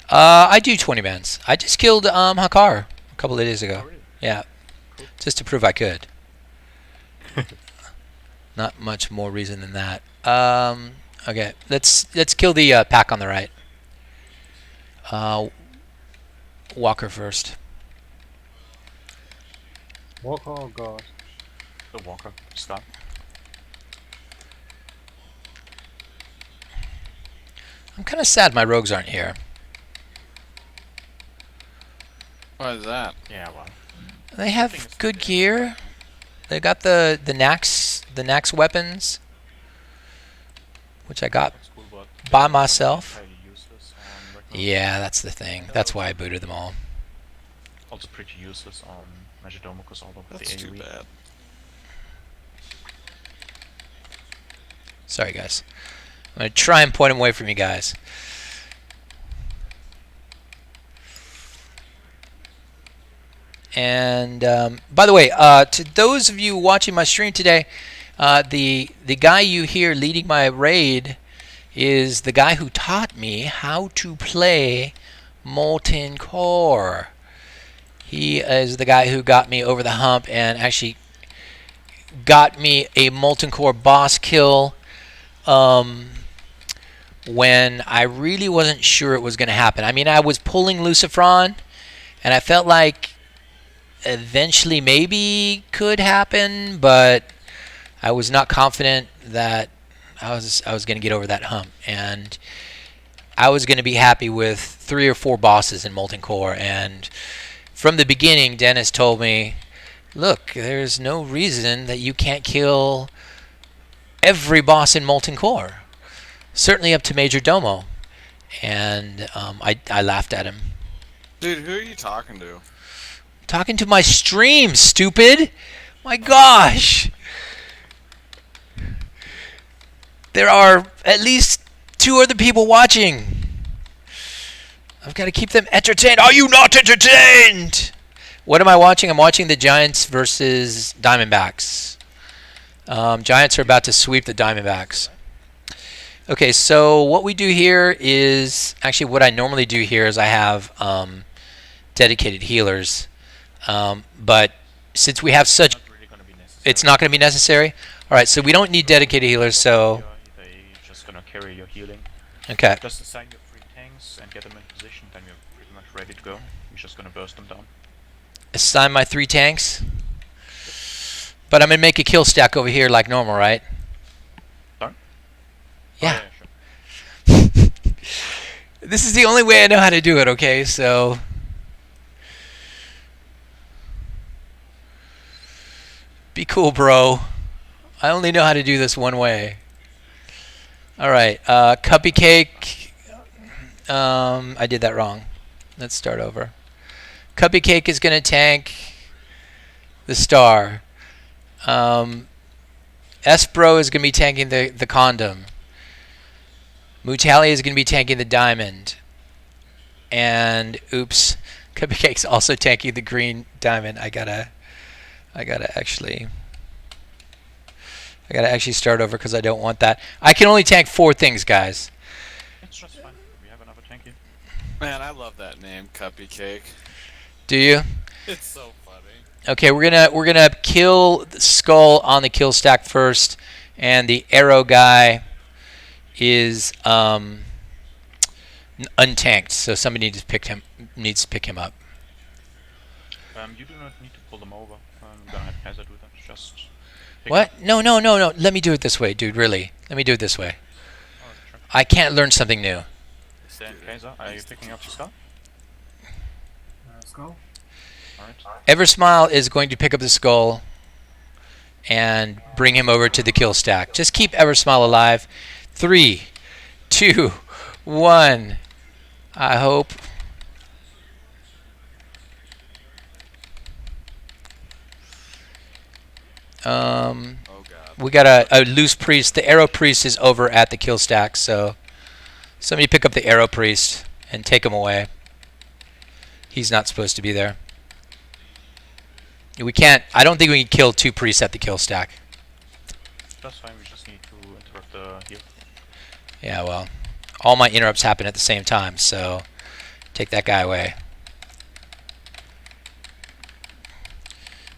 I do 20 mans. I just killed Hakar a couple of days ago. Oh, really? Yeah, Cool. just to prove I could. Not much more reason than that. Okay, let's kill the pack on the right. Walker first. Walker or God? The Walker, start. I'm kind of sad my rogues aren't here. Why is that? Yeah, well. They have good gear. They got the Nax weapons. which I got That's cool, but by they're myself. entirely useless on regular. Yeah, that's the thing. That's why I booted them all. Also pretty useless on Majordomo because all of That's the too AoE. bad. Sorry, guys. I'm going to try and point them away from you guys. And by the way, to those of you watching my stream today, the guy you hear leading my raid is the guy who taught me how to play Molten Core. He is the guy who got me over the hump and actually got me a Molten Core boss kill when I really wasn't sure it was going to happen. I mean, I was pulling Lucifron, and I felt like eventually maybe could happen, but I was not confident that I was going to get over that hump, and I was going to be happy with 3 or 4 bosses in Molten Core. And from the beginning, Dennis told me, look, there's no reason that you can't kill every boss in Molten Core, certainly up to Major Domo. And I laughed at him. Dude, who are you talking to? Talking to my stream, stupid! My gosh! There are at least 2 other people watching. I've got to keep them entertained. Are you not entertained? What am I watching? I'm watching the Giants versus Diamondbacks. Giants are about to sweep the Diamondbacks. Okay, so what we do here is... Actually, what I normally do here is I have dedicated healers. But since we have such... Not really gonna be necessary. It's not going to be necessary? Alright, so we don't need dedicated healers, so... They just gonna carry your healing. Okay. Just assign your 3 tanks and get them in position, then you're pretty much ready to go. You're just gonna burst them down. Assign my 3 tanks. But I'm going to make a kill stack over here like normal, right? Sorry? Yeah. Oh, sure. This is the only way I know how to do it, okay? So... Be cool, bro. I only know how to do this one way. Alright, Cuppy Cake. I did that wrong. Let's start over. Cuppy Cake is going to tank the star. Espro is going to be tanking the condom. Mutali is going to be tanking the diamond. And, oops, Cuppy Cake's also tanking the green diamond. I gotta actually start over because I don't want that. I can only tank 4 things, guys. It's just fine. We have another tank here. Man, I love that name, Cuppy Cake. Do you? It's so funny. Okay, we're gonna kill the skull on the kill stack first, and the arrow guy is untanked, so somebody needs to pick him up. You do not need to pull them over. I'm gonna have Hazard do that. Just pick What? up. No. Let me do it this way, dude. Really. Let me do it this way. Alright, sure. I can't learn something new. Then Kaiser, are you picking up the skull? Skull? Alright. Eversmile is going to pick up the skull and bring him over to the kill stack. Just keep Eversmile alive. 3, 2, 1. I hope. Oh god. We got a loose priest. The arrow priest is over at the kill stack, so somebody pick up the arrow priest and take him away. He's not supposed to be there. We can't. I don't think we can kill 2 priests at the kill stack. That's fine, we just need to interrupt the heal. Yeah, well, all my interrupts happen at the same time, so take that guy away.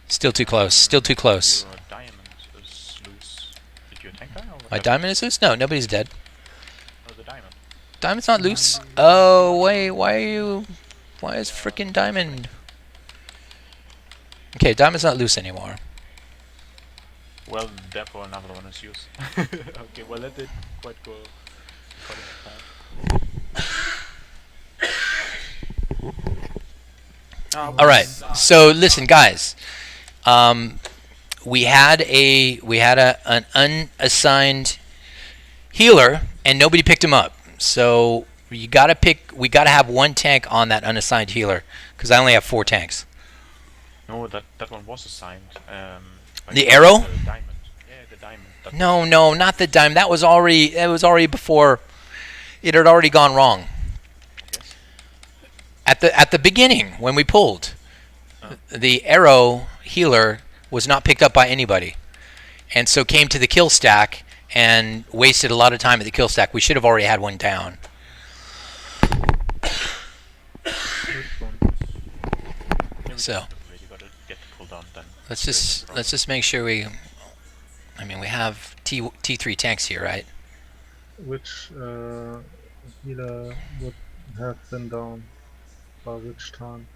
Still too close. Still too close. Your diamond is loose. Did you tank that or what My happened? diamond is loose? No, nobody's dead. Oh, the diamond. Diamond's not loose. Oh, wait, why is frickin' diamond? Okay, diamond's not loose anymore. Well, therefore another one is used. Okay, well that did quite go according to plan. All right. So listen, guys. We had an unassigned healer, and nobody picked him up. So you gotta pick. We gotta have one tank on that unassigned healer, because I only have 4 tanks. No, that one was assigned. Like The arrow? The diamond. Yeah, the diamond. No, not the dime. That was already. It was already before. It had already gone wrong. Yes. At the beginning when we pulled, the arrow healer was not picked up by anybody, and so came to the kill stack and wasted a lot of time at the kill stack. We should have already had one down. So You gotta get the cooldown then. let's just make sure we. I mean, we have T3 tanks here, right? Which healer would have been down by which time?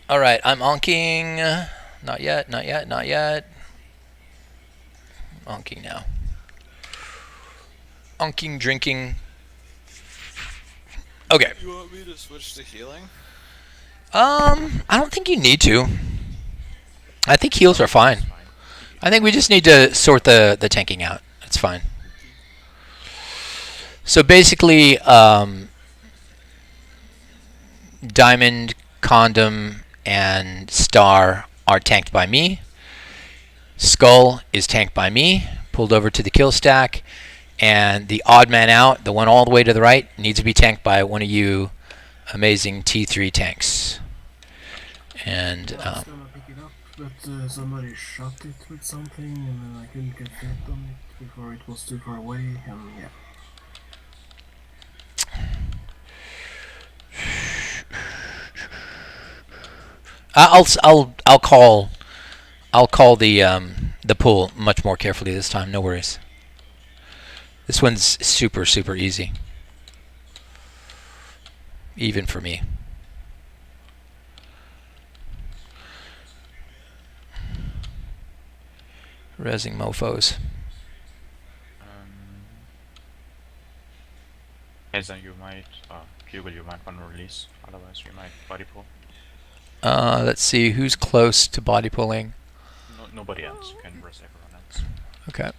All right, I'm onking. Not yet. Onking now. Onking, drinking. Okay. You want me to switch to healing? I don't think you need to. I think heals are fine. I think we just need to sort the tanking out. That's fine. So basically, Diamond, Condom, and Star are tanked by me. Skull is tanked by me, pulled over to the kill stack. And the odd man out, the one all the way to the right, needs to be tanked by one of you amazing T3 tanks. And I was gonna pick it up, but somebody shot it with something, and then I couldn't get that on it before it was too far away, and yeah. I'll call the pool much more carefully this time. No worries. This one's super easy, even for me. Rezzing mofos. Heza, you might. Google, you might want to release. Otherwise, you might body pull. Let's see who's close to body pulling. No, nobody else. You can rest everyone else. Okay.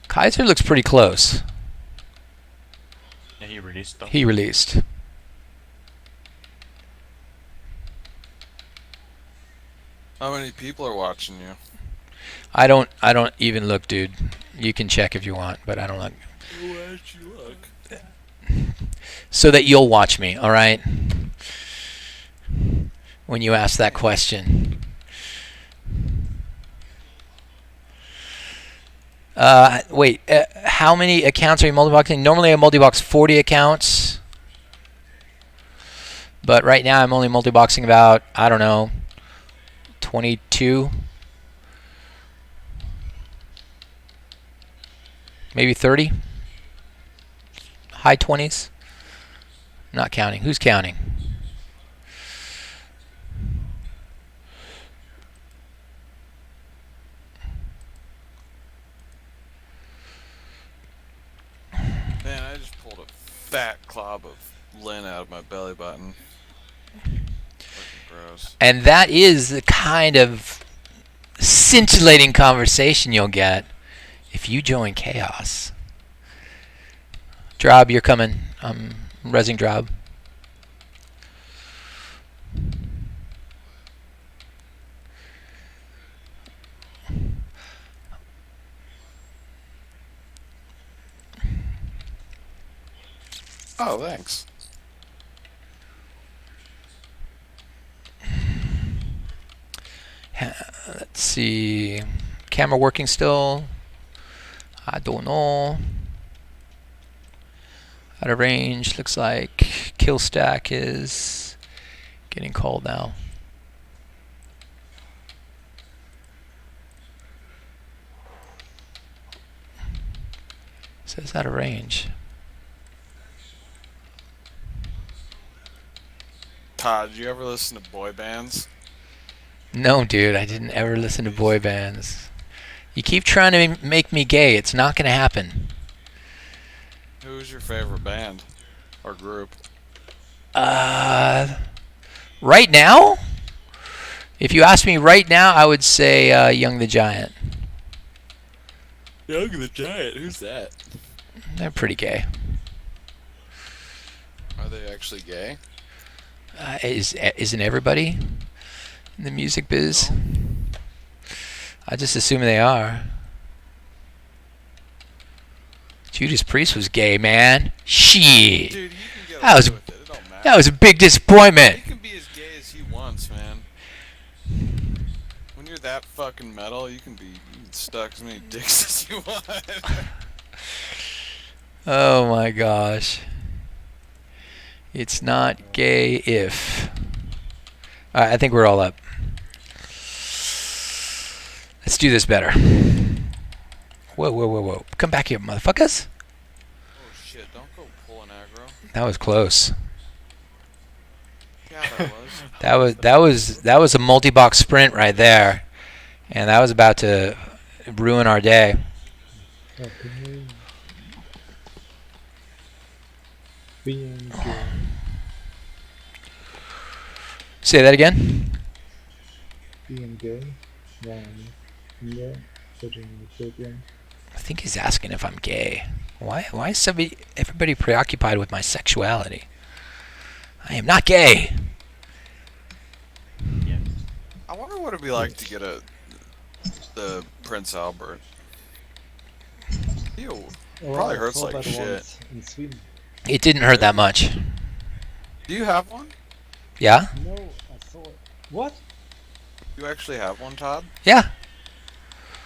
Kaiser looks pretty close. Yeah, he released though. He released. How many people are watching you? I don't even look, dude. You can check if you want, but I don't look. Why'd you look? So that you'll watch me, all right? When you ask that question. Wait, how many accounts are you multiboxing? Normally I multibox 40 accounts. But right now I'm only multiboxing about, I don't know, 22. Maybe 30. High 20s. Not counting. Who's counting? Man, I just pulled a fat clob of lint out of my belly button. Fucking gross. And that is the kind of scintillating conversation you'll get if you join Chaos. Drob, you're coming. I'm rezzing Drob. Oh, thanks. Let's see. Camera working still? I don't know. Out of range. Looks like kill stack is getting called now. Says out of range. Todd, did you ever listen to boy bands? No, dude, I didn't ever listen to boy bands. You keep trying to make me gay. It's not going to happen. Who's your favorite band or group? Right now, If you ask me right now, I would say Young the Giant. Young the Giant, who's that? They're pretty gay. Are they actually gay? Isn't everybody in the music biz? I just assume they are. Judas Priest was gay, man. Shit. Dude, you can get That away was with it. It don't matter. that was a big disappointment. He can be as gay as he wants, man. When you're that fucking metal, you can stuck as many dicks as you want. Oh my gosh. It's not gay if. Alright, I think we're all up. Let's do this better. Whoa, whoa, whoa, whoa. Come back here, motherfuckers. Oh shit, don't go pulling aggro. That was close. Yeah, that was. That was a multi-box sprint right there. And that was about to ruin our day. Okay. Being gay. Say that again. Being gay. Yeah. Putting the program. I think he's asking if I'm gay. Why is everybody preoccupied with my sexuality? I am not gay. Yes. I wonder what it'd be like to get the Prince Albert. Ew. Oh, Probably I hurts saw like that shit. once in Sweden. It didn't hurt that much. Do you have one? Yeah? No, I saw it. What? You actually have one, Todd? Yeah.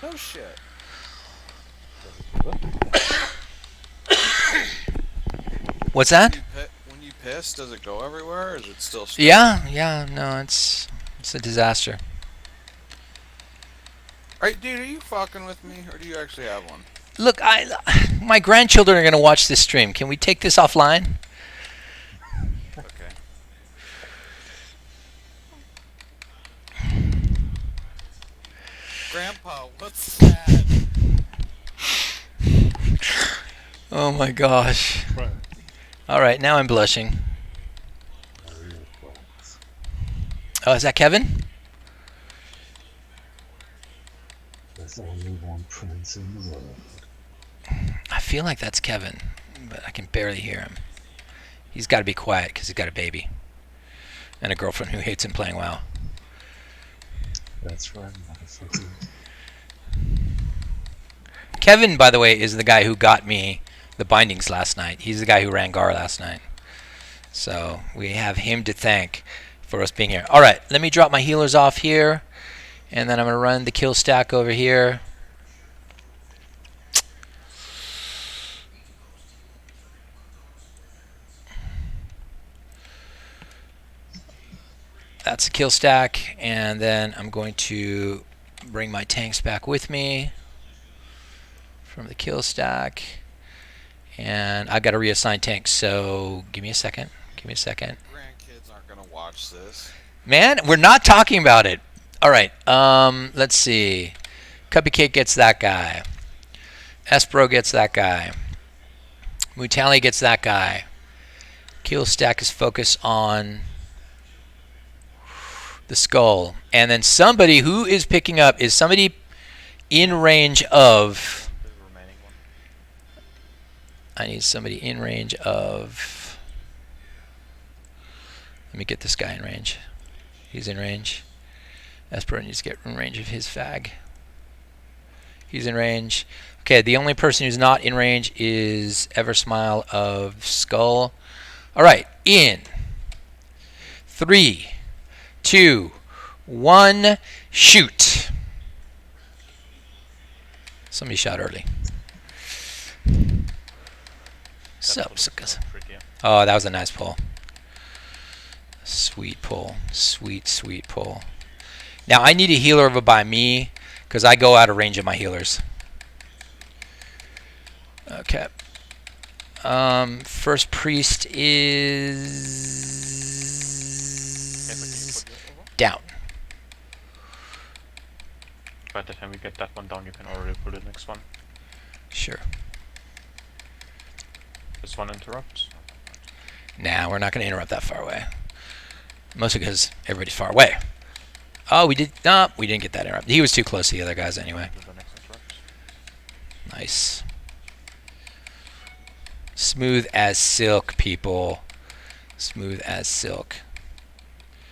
No shit. What's that? When you piss, does it go everywhere, or is it still stuck? Yeah, no, it's a disaster. Alright, dude, are you fucking with me, or do you actually have one? Look, my grandchildren are going to watch this stream. Can we take this offline? Okay. Grandpa, what's that? Oh my gosh. Right. Alright, now I'm blushing. Oh, is that Kevin? There's only one prince in the world. I feel like that's Kevin, but I can barely hear him. He's got to be quiet because he's got a baby. And a girlfriend who hates him playing WoW. That's right, motherfucker. Kevin, by the way, is the guy who got me the bindings last night. He's the guy who ran Garr last night. So we have him to thank for us being here. Alright, let me drop my healers off here. And then I'm going to run the kill stack over here. That's a kill stack. And then I'm going to bring my tanks back with me from the kill stack. And I got to reassign tanks, so give me a second. Give me a second. Grandkids aren't gonna watch this. Man, we're not talking about it. All right. Let's see. Cupcake gets that guy. Espro gets that guy. Mutali gets that guy. Kill stack is focused on the skull. And then somebody who is picking up is somebody in range of... The remaining one. I need somebody in range of... Let me get this guy in range. He's in range. Espro needs to get in range of his fag. He's in range. Okay, the only person who's not in range is Eversmile of Skull. Alright, in 3, 2, 1, shoot. Somebody shot early. Sup, suckers. Trickier. Oh, that was a nice pull. Sweet pull. Sweet, sweet pull. Now, I need a healer over by me because I go out of range of my healers. Okay. First priest is down. By the time we get that one down, you can already put the next one. Sure. This one interrupts. Nah, we're not going to interrupt that far away. Mostly because everybody's far away. Oh, we did. No, we didn't get that interrupt. He was too close to the other guys anyway. Do the next interrupt. Nice. Smooth as silk, people. Smooth as silk.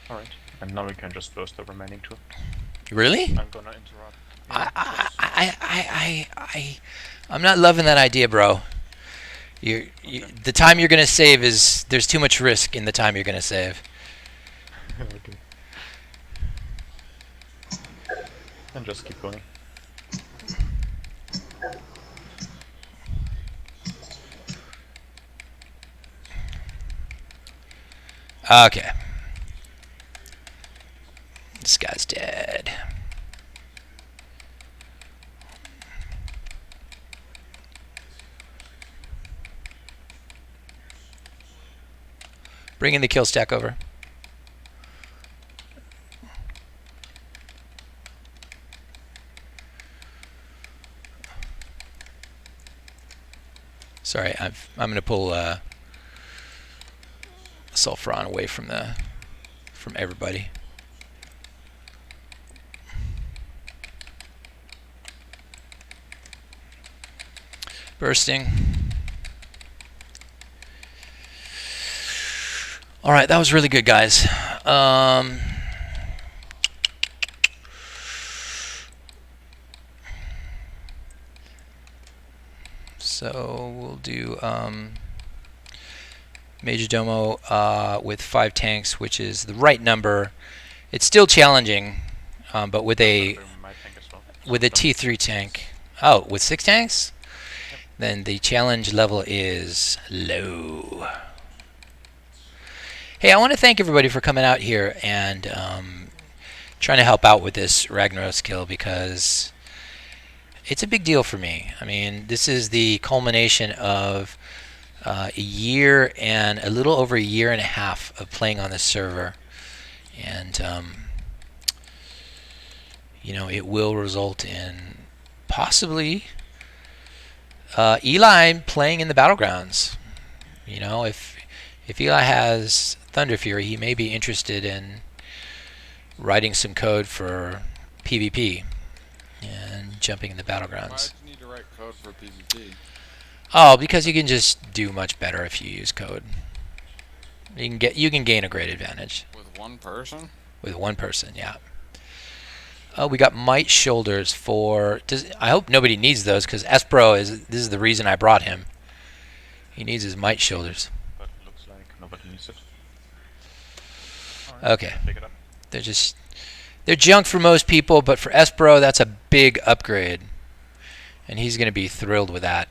Alright. And now we can just burst the remaining two. Really? I'm gonna interrupt. I'm not loving that idea, bro. The time you're gonna save is there's too much risk in the time you're gonna save. Okay. And just keep going. Okay. This guy's dead. Bring in the kill stack over. Sorry, I'm going to pull Sulfuron away from everybody. Bursting. All right, that was really good, guys. So we'll do Major Domo with 5 tanks, which is the right number. It's still challenging, but with a T3 tank. Oh, with 6 tanks? Then the challenge level is low. Hey, I want to thank everybody for coming out here and trying to help out with this Ragnaros kill, because it's a big deal for me. I mean, this is the culmination of a year and a little over a year and a half of playing on this server. And, you know, it will result in possibly Eli playing in the Battlegrounds. You know, if Eli has Thunderfury, he may be interested in writing some code for PvP and jumping in the Battlegrounds. Why do you need to write code for PvP? Oh, because you can just do much better if you use code. You can gain a great advantage. With one person? With one person, yeah. Oh, we got Might Shoulders for... I hope nobody needs those, because Espro this is the reason I brought him. He needs his Might Shoulders. But it looks like nobody needs it. Okay. Pick it up. They're junk for most people, but for Espro, that's a big upgrade. And he's going to be thrilled with that.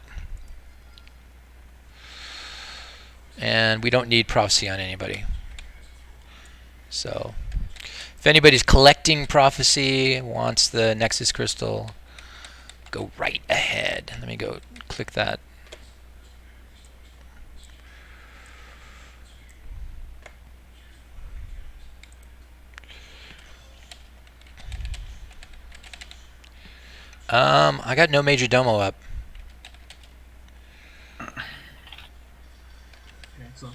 And we don't need prophecy on anybody. So, if anybody's collecting prophecy, wants the Nexus Crystal, go right ahead. Let me go click that. I got no Major Domo up. Okay, so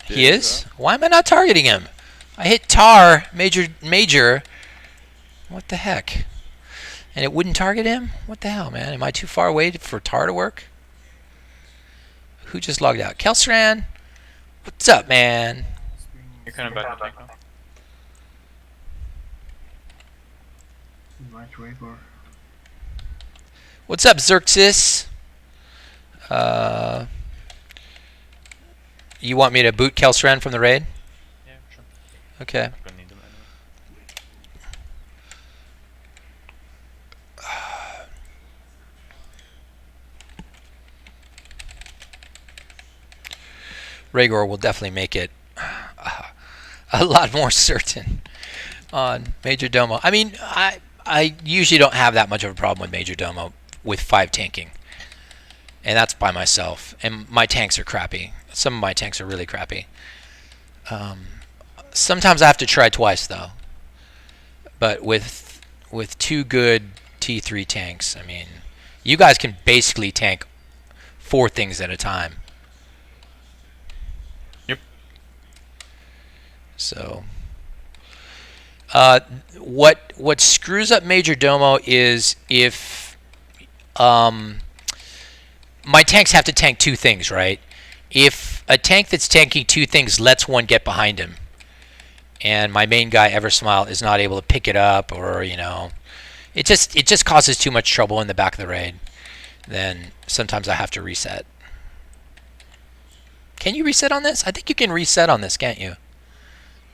He is? Why am I not targeting him? I hit tar, major. What the heck? And it wouldn't target him? What the hell, man? Am I too far away for tar to work? Who just logged out? Kelsran? What's up, man? You're kind of back to tank now. right Raybor. What's up, Xerxes? You want me to boot Kelsran from the raid? Yeah, sure. Okay. I'm gonna need them anyway. Rhaegar will definitely make it a lot more certain on Major Domo. I mean, I usually don't have that much of a problem with Major Domo with 5 tanking. And that's by myself. And my tanks are crappy. Some of my tanks are really crappy. Sometimes I have to try twice, though. But with 2 good T3 tanks, I mean, you guys can basically tank 4 things at a time. Yep. So, What screws up Major Domo is if my tanks have to tank two things, right? If a tank that's tanking two things lets one get behind him, and my main guy Eversmile is not able to pick it up, or it just causes too much trouble in the back of the raid, then sometimes I have to reset. Can you reset on this? I think you can reset on this, can't you?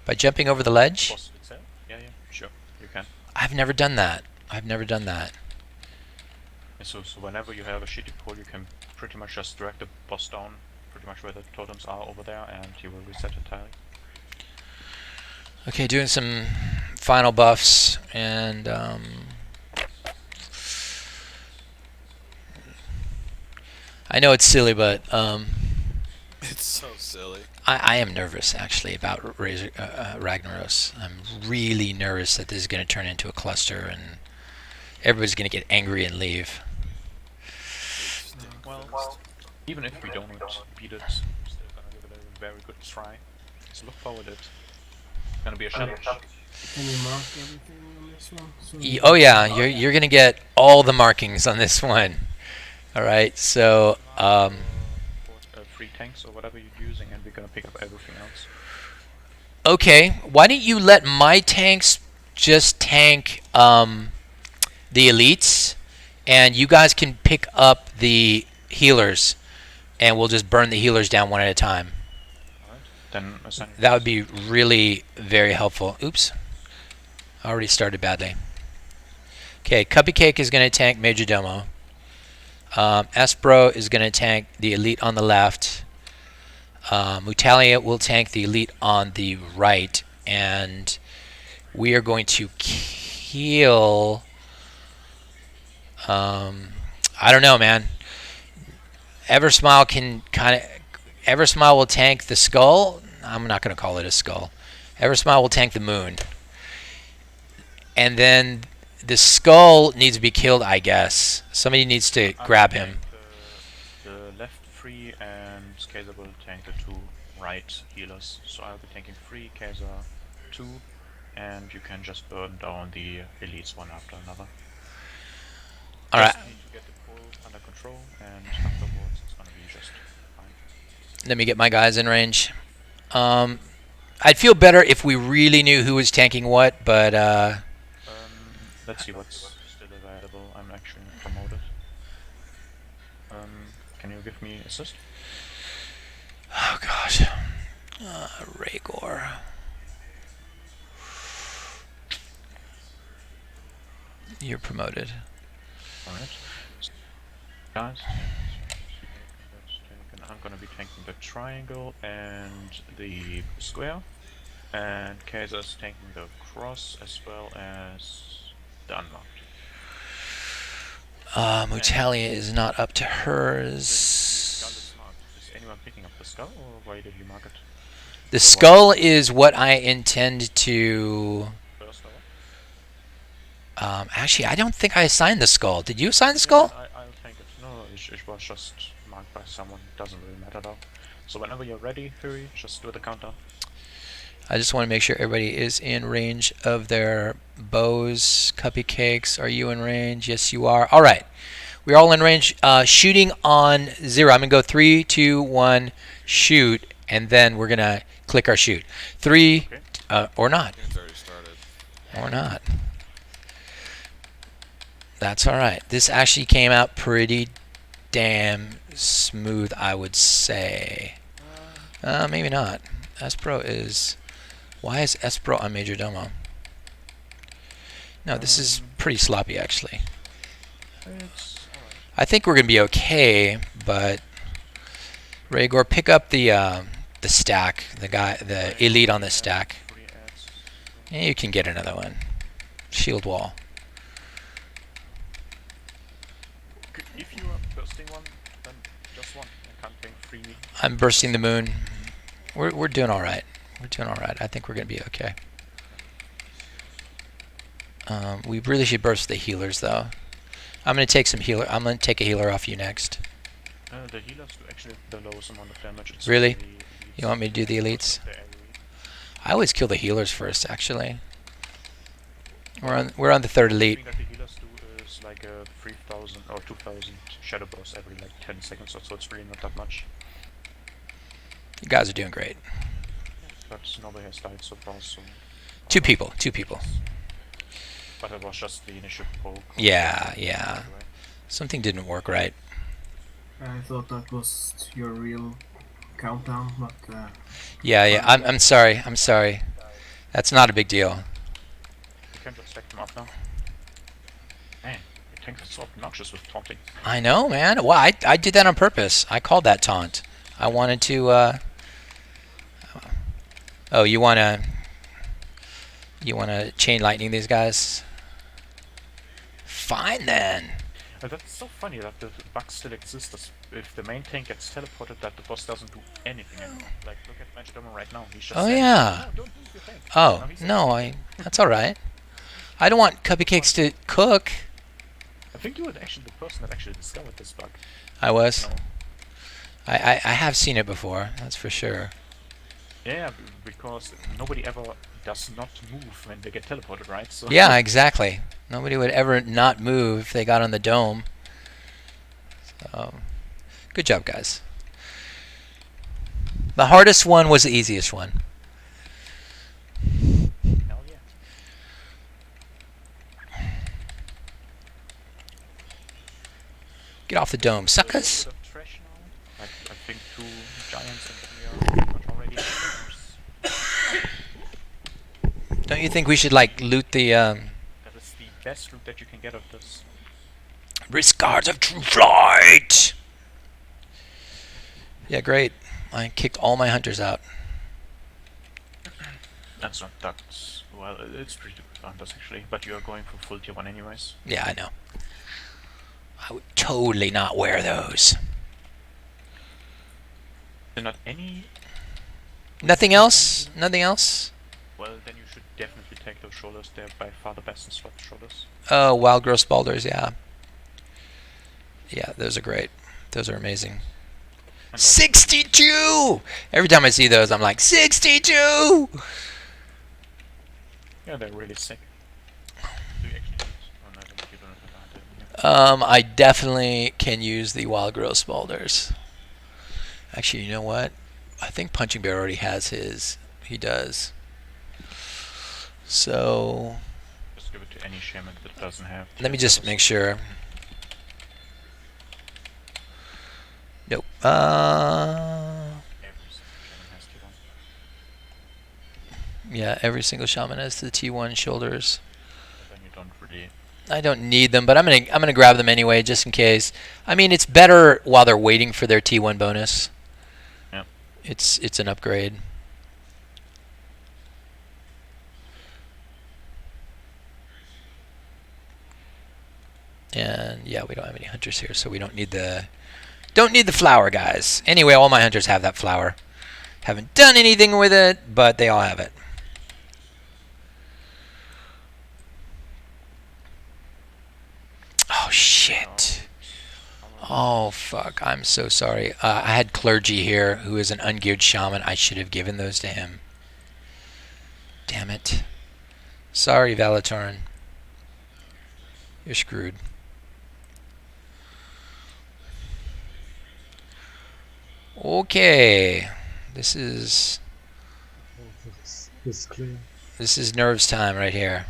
By jumping over the ledge? Boss itself? Yeah, sure, you can. I've never done that. Yeah, so whenever you have a shitty pull, you can pretty much just drag the boss down, pretty much where the totems are over there, and he will reset entirely. Okay, doing some final buffs, and I know it's silly, but It's so silly. I am nervous actually about Ragnaros. I'm really nervous that this is going to turn into a cluster, and everybody's going to get angry and leave. Well, even if we don't beat it, still gonna give it a very good try. So look forward. It's gonna be a challenge. Can you mark everything on this one? So Oh yeah, you're going to get all the markings on this one. All right, so Free tanks or whatever you're using, and we're gonna pick up everything else. okay, why don't you let my tanks just tank the elites, and you guys can pick up the healers, and we'll just burn the healers down one at a time. Alright, then assign That would be really very helpful. Oops, I already started badly. Okay, Cupcake is going to tank Major Domo. Espro is going to tank the elite on the left. Mutalia will tank the elite on the right, and we are going to kill. I don't know, man. Eversmile will tank the skull. I'm not going to call it a skull. Eversmile will tank the moon, and then the skull needs to be killed, I guess. Somebody needs to grab him. The left 3 and Kaiser will tank the 2 right healers. So I'll be tanking 3, Kaiser 2, and you can just burn down the elites one after another. Alright, Just need to get the pull under control, and afterwards it's gonna be just fine. let me get my guys in range. I'd feel better if we really knew who was tanking what, but Let's see what's still available. I'm actually promoted. Can you give me assist? oh gosh. Rhaegar. You're promoted. Alright. Guys, I'm gonna be tanking the triangle and the square, and Kaiser's tanking the cross as well as the unmarked. Mutalia is not up to The skull hers. is marked. Is anyone picking up the skull, or why did you mark it? The skull is what I intend to. First or? Actually, I don't think I assigned the skull. Did you assign the skull? I'll take it. No, it was just marked by someone. Doesn't really matter though. So whenever you're ready, Fury, just do the countdown. I just want to make sure everybody is in range of their bows. Cupcakes, are you in range? Yes, you are. All right. We're all in range. Shooting on 0. I'm going to go 3, 2, 1, shoot, and then we're going to click our shoot. 3, or not. It's already started. Or not. That's all right. This actually came out pretty damn smooth, I would say. Maybe not. Espro is... Why is Espro on Major Domo? No, this is pretty sloppy, actually. It's alright. I think we're gonna be okay, but Rhaegar, pick up the stack, the elite on the stack. 3 adds. Yeah, you can get another one. Shield wall. If you are bursting one, then just one. I can't tank 3. I'm bursting the moon. We're doing all right. We're doing all right. I think we're gonna be okay. We really should burst the healers, though. I'm gonna take some healer. I'm gonna take a healer off you next. The healers do actually the lowest amount of damage. It's Really? the elites. You want me to do the elites? The AoE. I always kill the healers first, actually. We're on the third The elite. thing that the healers do is like a 3,000 or 2,000 shadow bursts every like 10 seconds or so. It's really not that much. You guys are doing great. But nobody has died so far, so... Two people. But it was just the initial poke. Yeah. Right away. Something didn't work right. I thought that was your real countdown, but Yeah. I'm sorry. That's not a big deal. You can just stack them up now. Man, your tank is so obnoxious with taunting. I know, man. Well, I did that on purpose. I called that taunt. I wanted to. Oh, you wanna chain lightning these guys? Fine then. That's so funny that the bug still exists. If the main tank gets teleported, that the boss doesn't do anything anymore. Like, look at Magidoma right now. He's just Oh saying, yeah. "No, don't move your tank." Oh Now he's no, that's all right. I don't want cupcakes to cook. I think you were actually the person that actually discovered this bug. I was. No. I have seen it before. That's for sure. Yeah, because nobody ever does not move when they get teleported, right? So Yeah, exactly. Nobody would ever not move if they got on the dome. So, good job, guys. The hardest one was the easiest one. Hell yeah. Get off the dome, suckers. Bit of trash now. Like, I think 2 giants and then we are pretty much already. Don't you think we should like loot the That is the best loot that you can get of this. wrist guards of true flight? Yeah, great. I kicked all my hunters out. That's not that well. It's pretty good hunters actually, but you are going for full tier 1 anyways. Yeah, I know. I would totally not wear those. There not any. Nothing else? Nothing else? Well, then you should definitely take those shoulders. They're by far the best in SWAT shoulders. Oh, wild growth balders, yeah. Yeah, those are great. Those are amazing. And also, 62! Every time I see those, I'm like, 62! yeah, they're really sick. Do you actually need? Oh no, then you don't have that. I definitely can use the wild growth balders. Actually, you know what? I think Punching Bear already has his. He does. So, Just give it to any shaman that doesn't have. let me just make sure. Nope. Every single shaman has to one. Yeah, every single shaman has the T1 shoulders. Then you don't really. I don't need them, but I'm gonna grab them anyway, just in case. I mean, it's better while they're waiting for their T1 bonus. Yeah. It's an upgrade. And yeah, we don't have any hunters here, so we don't need the flower, guys. Anyway, all my hunters have that flower. Haven't done anything with it, but they all have it. Oh shit. Oh fuck, I'm so sorry. I had Clergy here, who is an ungeared shaman. I should have given those to him. Damn it. Sorry, Valatorin. You're screwed. Okay. This is This clean. nerves time right here.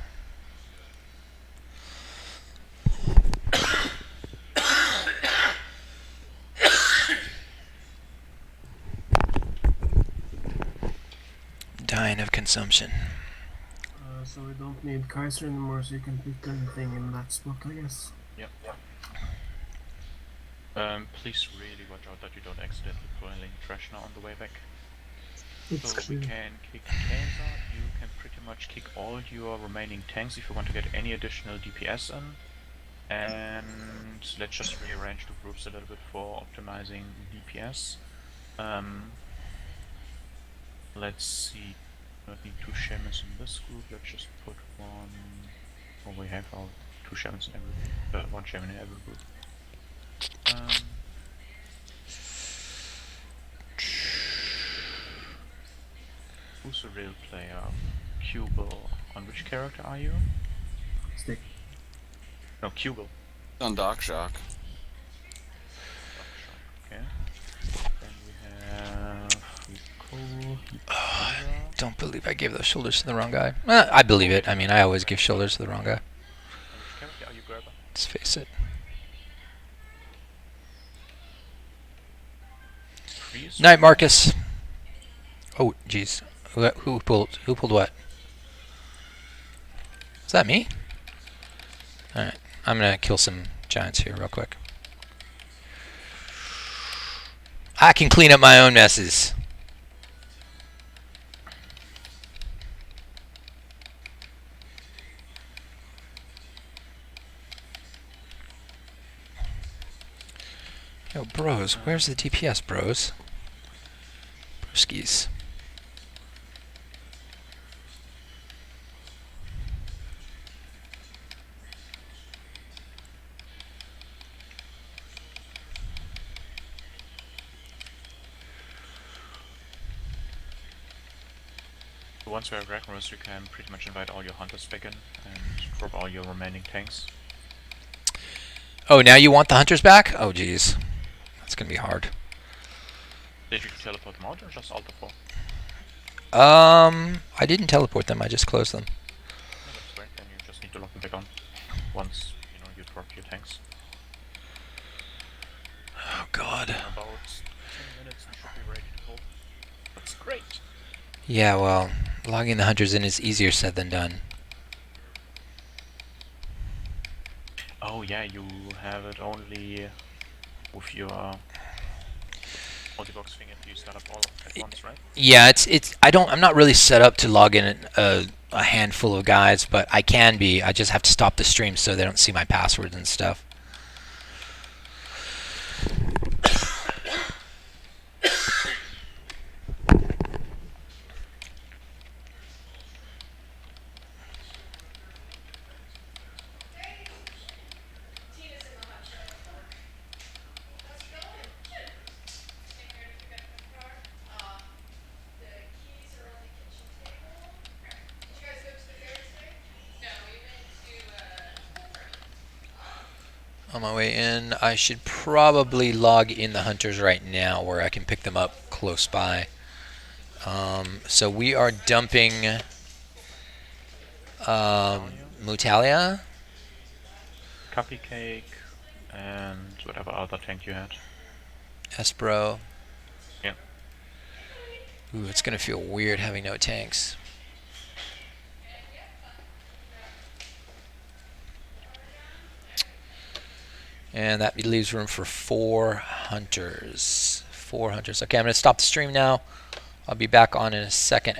Dying of consumption. so we don't need Kaiser anymore, so you can put anything in that spot, I guess. Yep. Please really watch out that you don't accidentally pull any trash now on the way back. It's So we clean. can kick Kaiser. You can pretty much kick all your remaining tanks if you want to get any additional DPS in. And let's just rearrange the groups a little bit for optimizing DPS. Let's see. We don't need 2 shamans in this group. Let's just put one. Well, we have our 2 shamans in every. 1 shaman in every group. Who's a real player? Cubo. On which character are you? No, Kugel. On Doc Shock. Okay. Then we have Rico. Don't believe I gave those shoulders to the wrong guy. I believe it. I mean, I always give shoulders to the wrong guy. And which character are you, Grabber? Let's face it. Priest? Night, Marcus. Oh, jeez. Who pulled? Who pulled what? Is that me? All right. I'm gonna kill some giants here real quick. I can clean up my own messes. Yo, bros, where's the DPS, bros? Broskies. Once we have Ragnaros, you can pretty much invite all your hunters back in and drop all your remaining tanks. Oh, now you want the hunters back? Oh, jeez. That's gonna be hard. Did you teleport them out or just Alt F4? I didn't teleport them. I just closed them. No, that's great. Then you just need to lock them back on once you drop your tanks. Oh God. In about 10 minutes, you should be ready to pull. That's great. Yeah, well, logging the hunters in is easier said than done. Oh yeah, you have it only with your multi-box thing if you start up all at once, right? Yeah, I'm not really set up to log in a handful of guys, but I can be. I just have to stop the stream so they don't see my passwords and stuff. On my way in, I should probably log in the hunters right now where I can pick them up close by. So we are dumping Mutalia. Cupcake and whatever other tank you had. Espero. Yeah. Ooh, it's gonna feel weird having no tanks. And that leaves room for 4 hunters. 4 hunters. Okay, I'm gonna stop the stream now. I'll be back on in a second.